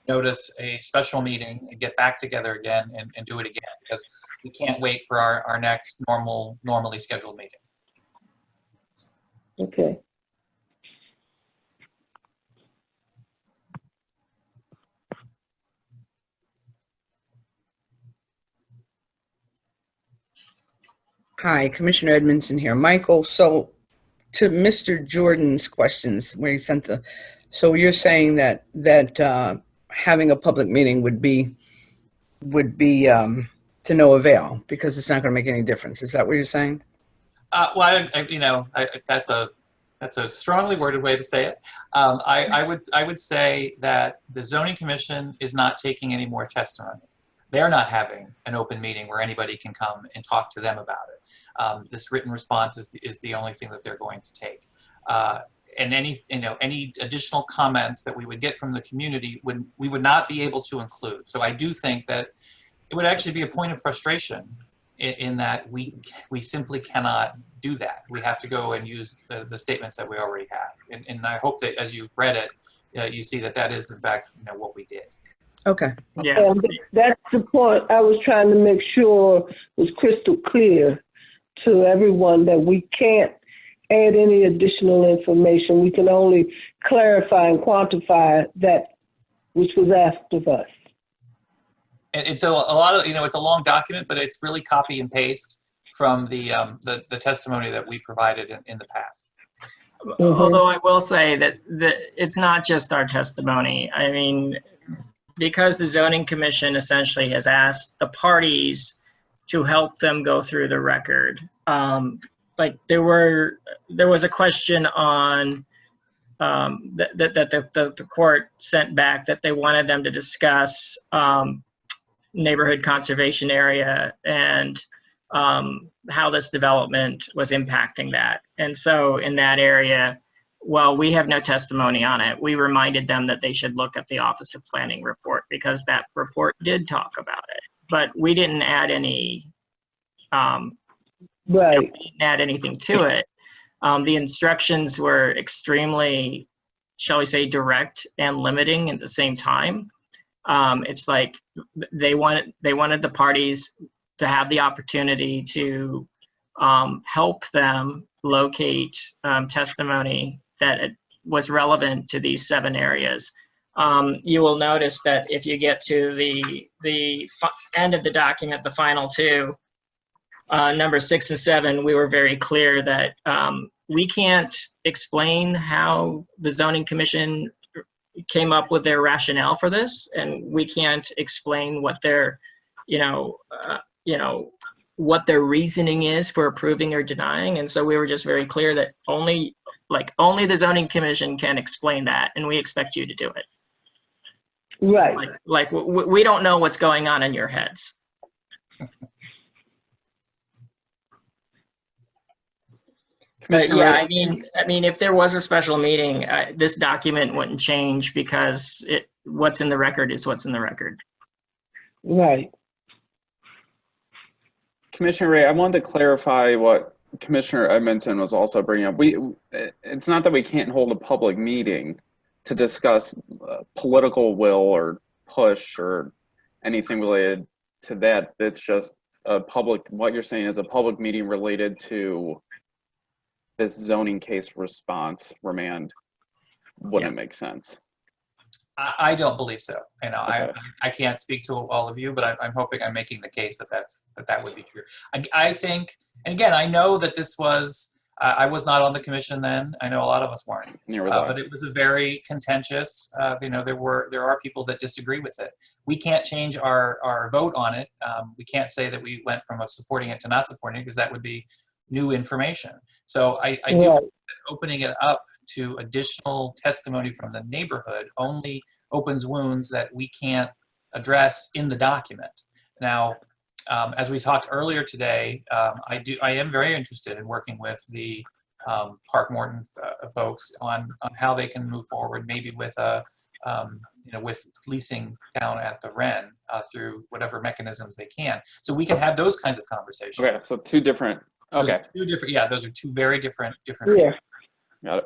notice a special meeting and get back together again and do it again, because we can't wait for our next normally scheduled meeting. Okay. Hi, Commissioner Edmondson here. Michael, so to Mr. Jordan's questions where he sent so you're saying that having a public meeting would be to no avail because it's not going to make any difference. Is that what you're saying? Well, that's a strongly worded way to say it. I would say that the Zoning Commission is not taking any more testimony. They're not having an open meeting where anybody can come and talk to them about it. This written response is the only thing that they're going to take. And any additional comments that we would get from the community we would not be able to include. So I do think that it would actually be a point of frustration in that we simply cannot do that. We have to go and use the statements that we already have. And I hope that as you've read it, you see that is in fact what we did. Okay. Yeah. And that's the point I was trying to make sure was crystal clear to everyone, that we can't add any additional information. We can only clarify and quantify that which was asked of us. And so a lot of, it's a long document, but it's really copy and paste from the testimony that we provided in the past. Although I will say that it's not just our testimony. I mean, because the Zoning Commission essentially has asked the parties to help them go through the record. Like there was a question on that the court sent back that they wanted them to discuss neighborhood conservation area and how this development was impacting that. And so in that area, well, we have no testimony on it. We reminded them that they should look at the Office of Planning report because that report did talk about it, but we didn't add any, we didn't add anything to it. The instructions were extremely, shall we say, direct and limiting at the same time. It's like they wanted the parties to have the opportunity to help them locate testimony that was relevant to these 7 areas. You will notice that if you get to the end of the document, the final 2, number 6 and 7, we were very clear that we can't explain how the Zoning Commission came up with their rationale for this, and we can't explain what their, what their reasoning is for approving or denying. And so we were just very clear that only the Zoning Commission can explain that, and we expect you to do it. Right. Like we don't know what's going on in your heads. But yeah, I mean, if there was a special meeting, this document wouldn't change because what's in the record is what's in the record. Right. Commissioner Ray, I wanted to clarify what Commissioner Edmondson was also bringing up. It's not that we can't hold a public meeting to discuss political will or push or anything related to that. It's just what you're saying is a public meeting related to this zoning case response remand wouldn't make sense. I don't believe so. You know, I can't speak to all of you, but I'm hoping I'm making the case that would be true. I think, and again, I know that this was, I was not on the commission then. I know a lot of us weren't. But it was a very contentious, you know, there are people that disagree with it. We can't change our vote on it. We can't say that we went from supporting it to not supporting it, because that would be new information. So I do think that opening it up to additional testimony from the neighborhood only opens wounds that we can't address in the document. Now, as we talked earlier today, I am very interested in working with the Park Morton folks on how they can move forward, maybe with you know, with leasing down at the Wren through whatever mechanisms they can, so we can have those kinds of conversations. Okay, so two different. Okay. Two different. Yeah, those are two very different. Yeah. People. Got it.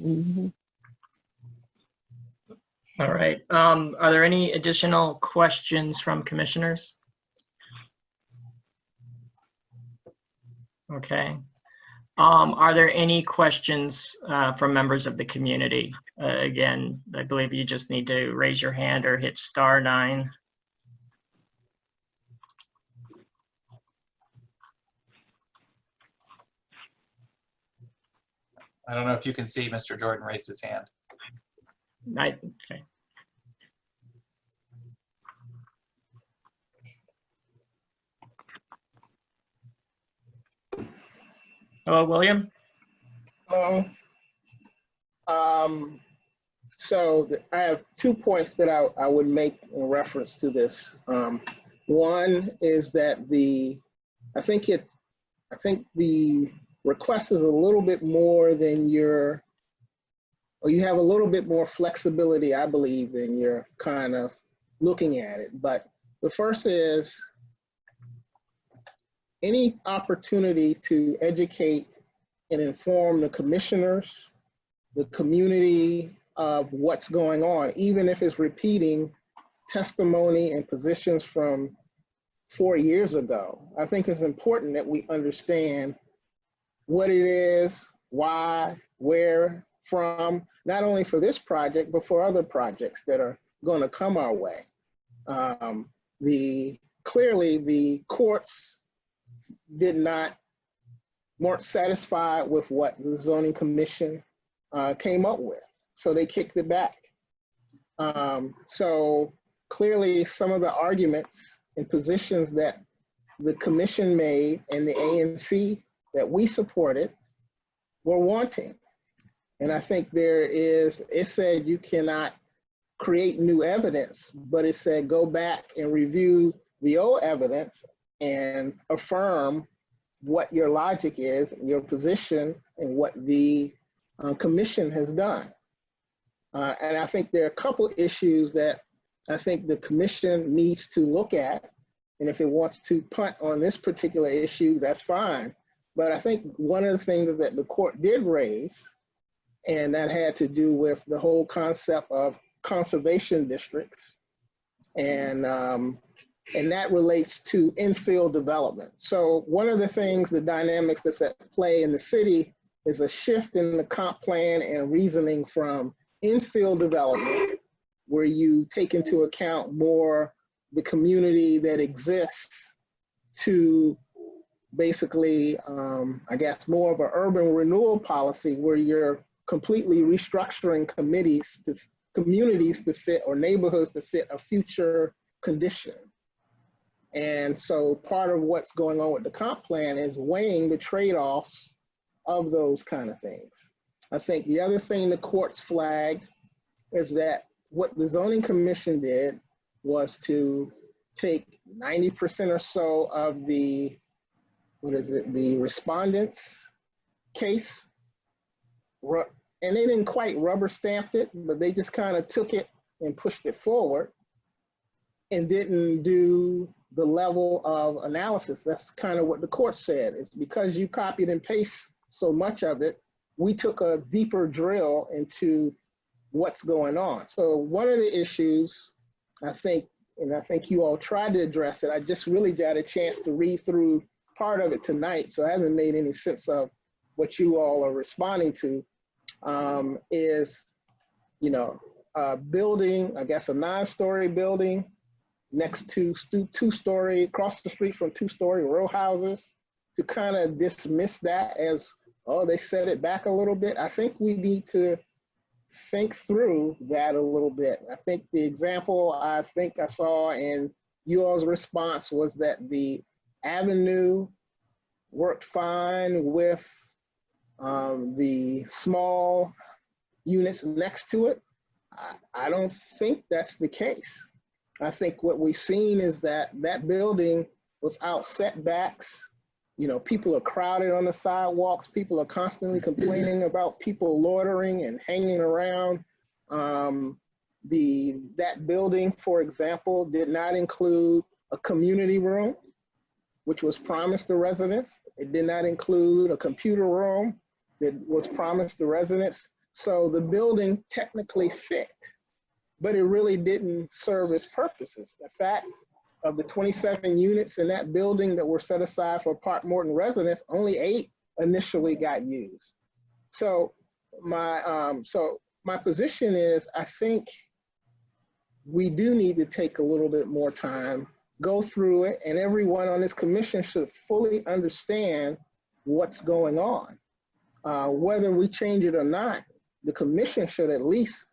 Mm-hmm. All right. Are there any additional questions from commissioners? Okay. Are there any questions from members of the community? Again, I believe you just need to raise your hand or hit *9. I don't know if you can see Mr. Jordan raised his hand. Okay. Hello, William. Hello. So I have 2 points that I would make in reference to this. One is that I think the request is a little bit more than you have a little bit more flexibility, I believe, than you're kind of looking at it. But the first is any opportunity to educate and inform the commissioners, the community of what's going on, even if it's repeating testimony and positions from 4 years ago. I think it's important that we understand what it is, why, where, from, not only for this project, but for other projects that are going to come our way. Clearly the courts weren't satisfied with what the zoning commission came up with, so they kicked it back. So clearly some of the arguments and positions that the commission made and the ANC that we supported were wanting. And I think it said you cannot create new evidence, but it said go back and review the old evidence and affirm what your logic is, your position, and what the commission has done. And I think there are a couple issues that I think the commission needs to look at. And if it wants to punt on this particular issue, that's fine. But I think one of the things that the court did raise, and that had to do with the whole concept of conservation districts, and that relates to infill development. So one of the things, the dynamics that's at play in the city is a shift in the comp plan and reasoning from infill development, where you take into account more the community that exists, to basically, I guess, more of an urban renewal policy where you're completely restructuring communities to fit, or neighborhoods to fit, a future condition. And so part of what's going on with the comp plan is weighing the trade-offs of those kind of things. I think the other thing the courts flagged is that what the zoning commission did was to take 90% or so of the respondents' case, and they didn't quite rubber stamped it, but they just kind of took it and pushed it forward and didn't do the level of analysis. That's kind of what the court said. It's because you copied and pasted so much of it, we took a deeper drill into what's going on. So one of the issues, I think, and I think you all tried to address it, I just really got a chance to read through part of it tonight, so I haven't made any sense of what you all are responding to is, you know, building, I guess, a 9-story building next to 2-story, across the street from 2-story row houses, to kind of dismiss that as, oh, they set it back a little bit. I think we need to think through that a little bit. I think the example I think I saw in you all's response was that the avenue worked fine with the small units next to it. I don't think that's the case. I think what we've seen is that that building without setbacks, you know, people are crowded on the sidewalks. People are constantly complaining about people loitering and hanging around. That building, for example, did not include a community room, which was promised to residents. It did not include a computer room that was promised to residents. So the building technically fit, but it really didn't serve its purposes. The fact of the 27 units in that building that were set aside for Park Morton residents, only 8 initially got used. So my position is, I think we do need to take a little bit more time, go through it, and everyone on this commission should fully understand what's going on. Whether we change it or not, the commission should at least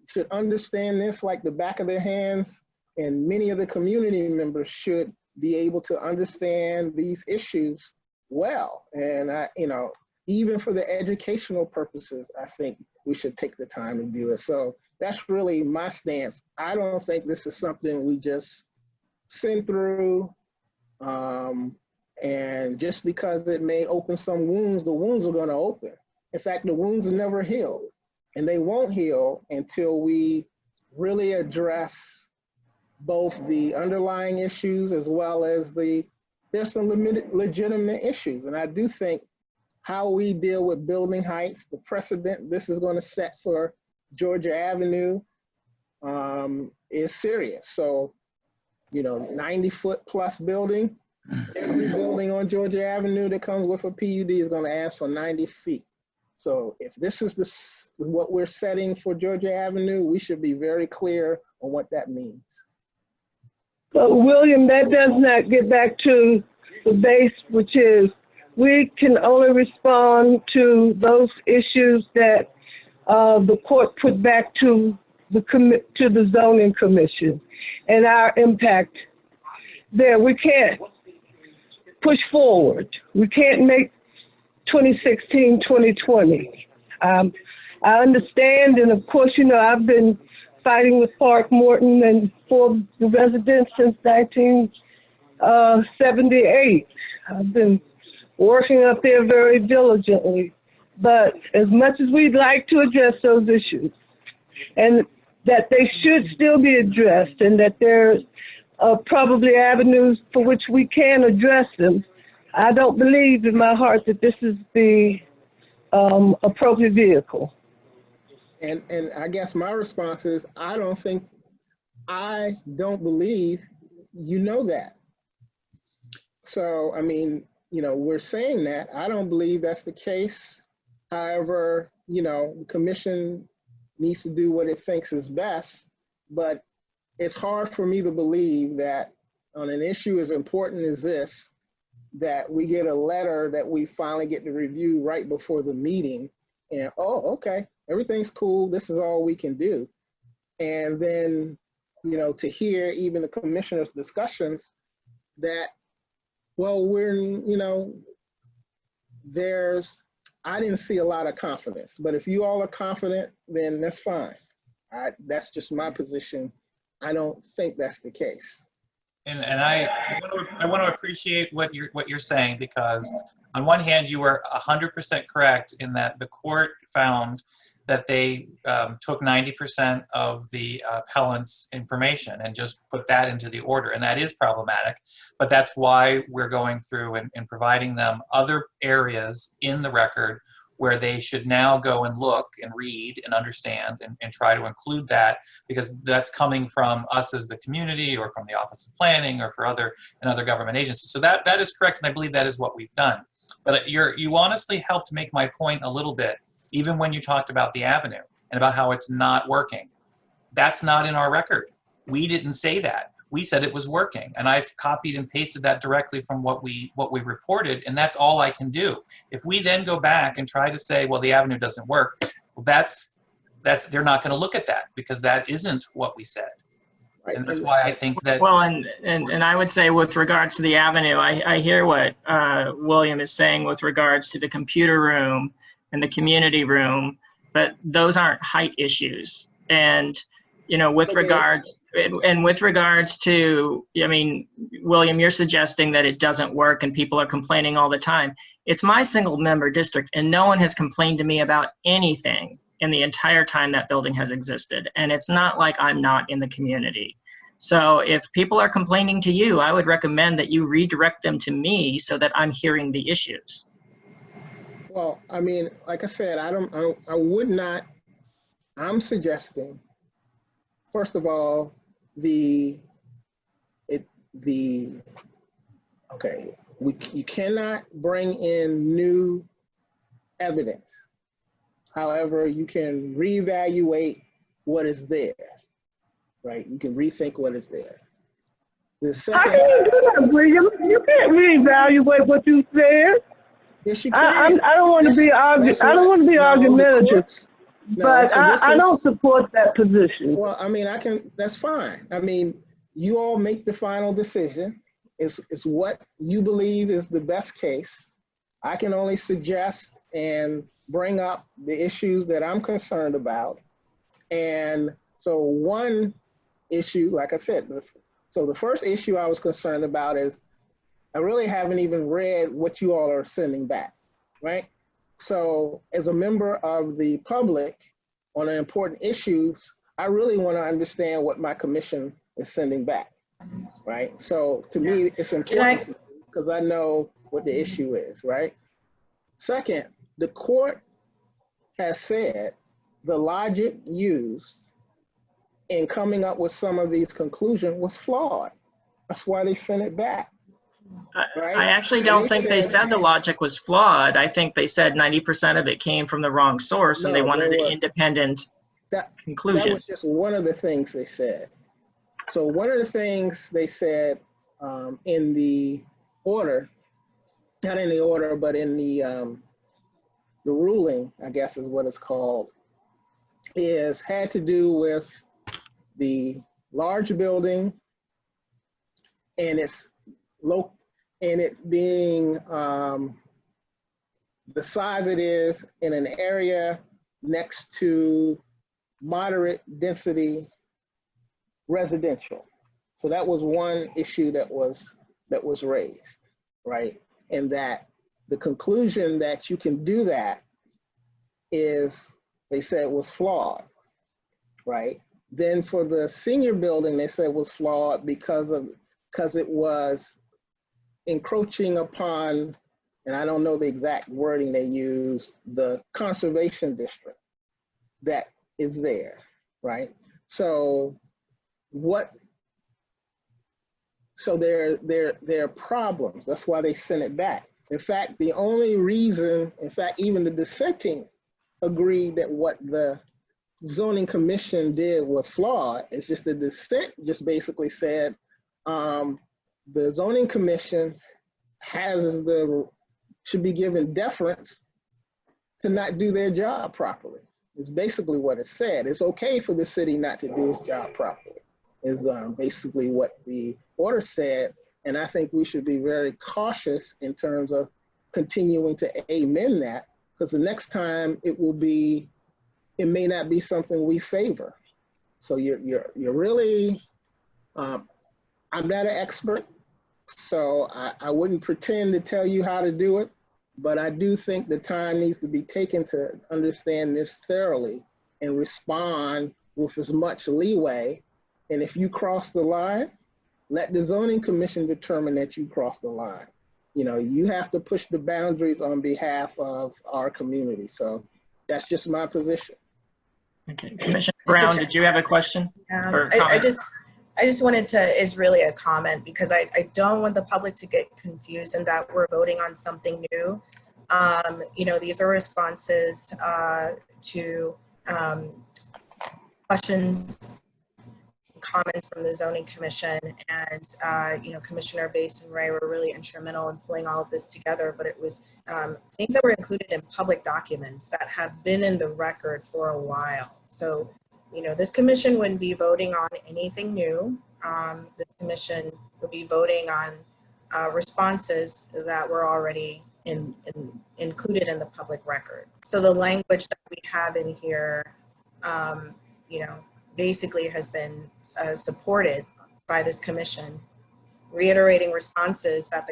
should understand this like the back of their hands, and many of the community members should be able to understand these issues well. And even for the educational purposes, I think we should take the time to do it. So that's really my stance. I don't think this is something we just send through, and just because it may open some wounds, the wounds are going to open. In fact, the wounds are never healed, and they won't heal until we really address both the underlying issues as well as there's some legitimate issues. And I do think how we deal with building heights, the precedent this is going to set for Georgia Avenue is serious. So, 90-foot plus building, every building on Georgia Avenue that comes with a PUD is going to ask for 90 feet. So if this is what we're setting for Georgia Avenue, we should be very clear on what that means. So William, that does not get back to the base, which is we can only respond to those issues that the court put back to the zoning commission and our impact there. We can't push forward. We can't make 2016, 2020. I understand, and of course, I've been fighting with Park Morton and for the residents since 1978. I've been working up there very diligently. But as much as we'd like to address those issues, and that they should still be addressed, and that there's probably avenues for which we can address them, I don't believe in my heart that this is the appropriate vehicle. And I guess my response is, I don't believe you know that. So, we're saying that. I don't believe that's the case. However, the commission needs to do what it thinks is best, but it's hard for me to believe that on an issue as important as this, that we get a letter that we finally get to review right before the meeting, and, oh, okay, everything's cool, this is all we can do. And then, to hear even the commissioner's discussions that, well, I didn't see a lot of confidence, but if you all are confident, then that's fine. That's just my position. I don't think that's the case. And I want to appreciate what you're saying, because on one hand, you were 100% correct in that the court found that they took 90% of the appellant's information and just put that into the order, and that is problematic. But that's why we're going through and providing them other areas in the record where they should now go and look and read and understand and try to include that, because that's coming from us as the community or from the Office of Planning or for other government agencies. So that is correct, and I believe that is what we've done. But you honestly helped make my point a little bit, even when you talked about the avenue and about how it's not working. That's not in our record. We didn't say that. We said it was working, and I've copied and pasted that directly from what we reported, and that's all I can do. If we then go back and try to say, well, the avenue doesn't work, well, they're not going to look at that, because that isn't what we said. And that's why I think that. Well, and I would say with regards to the avenue, I hear what William is saying with regards to the computer room and the community room, but those aren't height issues. And, you know, with regards to, I mean, William, you're suggesting that it doesn't work and people are complaining all the time. It's my single member district, and no one has complained to me about anything in the entire time that building has existed. And it's not like I'm not in the community. So if people are complaining to you, I would recommend that you redirect them to me so that I'm hearing the issues. Well, I mean, like I said, I would not, I'm suggesting, first of all, you cannot bring in new evidence. However, you can reevaluate what is there, right? You can rethink what is there. The second, how can you do that, William? You can't reevaluate what you said. Yes, you can. I don't want to be argumentative, but I don't support that position. Well, I mean, that's fine. I mean, you all make the final decision. It's what you believe is the best case. I can only suggest and bring up the issues that I'm concerned about. And so one issue, like I said, so the first issue I was concerned about is I really haven't even read what you all are sending back, right? So as a member of the public on important issues, I really want to understand what my commission is sending back, right? So to me, it's important because I know what the issue is, right? Second, the court has said the logic used in coming up with some of these conclusions was flawed. That's why they sent it back. Right? I actually don't think they said the logic was flawed. I think they said 90% of it came from the wrong source, and they wanted an independent conclusion. That was just one of the things they said. So one of the things they said in the order, not in the order, but in the ruling, I guess is what it's called, had to do with the large building and its being the size it is in an area next to moderate density residential. So that was one issue that was raised, right? And that the conclusion that you can do that is, they said, was flawed, right? Then for the senior building, they said was flawed because it was encroaching upon, and I don't know the exact wording they used, the conservation district that is there, right? So there are problems. That's why they sent it back. In fact, the only reason, even the dissenting agreed that what the zoning commission did was flawed. It's just the dissent just basically said the zoning commission should be given deference to not do their job properly. It's basically what it said. It's okay for the city not to do its job properly, is basically what the order said. And I think we should be very cautious in terms of continuing to amend that, because the next time it may not be something we favor. So you're really, I'm not an expert, so I wouldn't pretend to tell you how to do it, but I do think the time needs to be taken to understand this thoroughly and respond with as much leeway. And if you cross the line, let the zoning commission determine that you cross the line. You know, you have to push the boundaries on behalf of our community. So that's just my position. Okay, Commissioner Brown, did you have a question? I I just wanted to, is really a comment, because I don't want the public to get confused in that we're voting on something new. You know, these are responses to questions, comments from the Zoning Commission, and you know, Commissioner Bass and Ray were really instrumental in pulling all of this together, but it was things that were included in public documents that have been in the record for a while. So, you know, this commission wouldn't be voting on anything new. This commission would be voting on responses that were already included in the public record. So the language that we have in here, you know, basically has been supported by this commission, reiterating responses that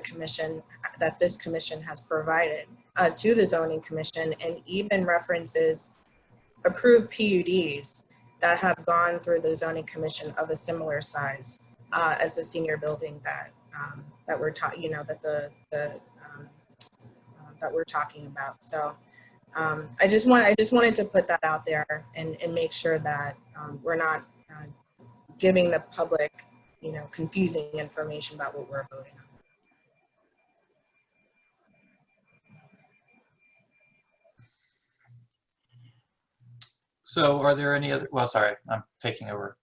this commission has provided to the Zoning Commission, and even references approved PUDs that have gone through the Zoning Commission of a similar size as the senior building that that we're talking, that we're talking about. So I just wanted to put that out there and make sure that we're not giving the public, you know, confusing information about what we're voting on. So are there any other, well, sorry, I'm taking over,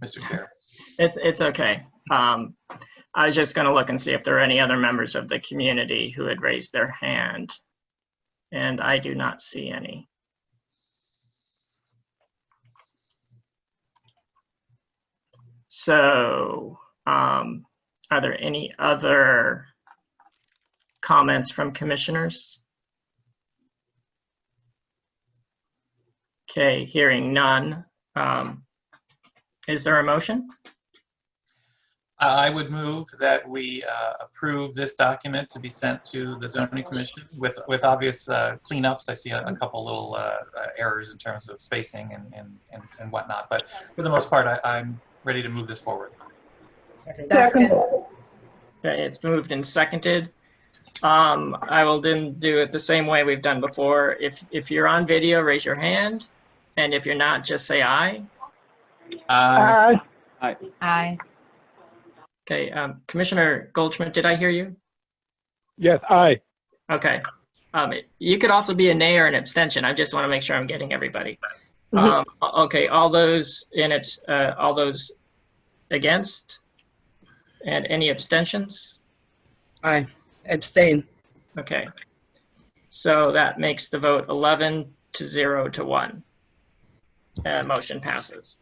Mr. Chair. It's okay. I was just going to look and see if there are any other members of the community who had raised their hand, and I do not see any. So are there any other comments from commissioners? Okay, hearing none. Is there a motion? I would move that we approve this document to be sent to the Zoning Commission with obvious cleanups. I see a couple little errors in terms of spacing and whatnot, but for the most part, I'm ready to move this forward. Second. Okay, it's moved and seconded. I will then do it the same way we've done before. If you're on video, raise your hand, and if you're not, just say aye. Aye. Aye. Aye. Okay, Commissioner Goldschmidt, did I hear you? Yes, aye. Okay. You could also be a nay or an abstention. I just want to make sure I'm getting everybody. Okay, all those against, and any abstentions? Aye. Abstain. Okay. So that makes the vote 11 to 0 to 1. Motion passes.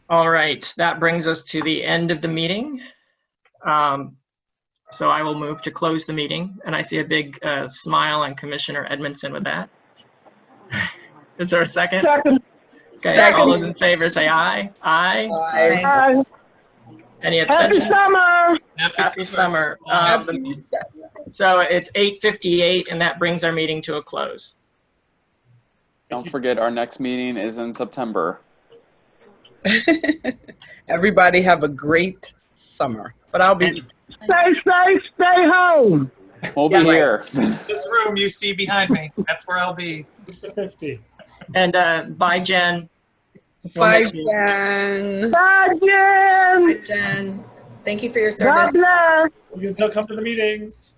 All right, that brings us to the end of the meeting. So I will move to close the meeting, and I see a big smile on Commissioner Edmondson with that. Is there a second? Second. Okay, Second. all those in favor say aye. Aye. Aye. Aye. Any Happy abstentions? summer. Happy summer. So it's 8:58, and that brings our meeting to a close. Don't forget, our next meeting is in September. Everybody have a great summer. But I'll be. Stay safe, stay home. We'll be here. This room you see behind me, that's where I'll be. 50. And bye, Jen. We'll Bye, miss you. Jen. Bye, Jen. Hi, Jen. Thank you for your God service. bless. You can still come to the meetings.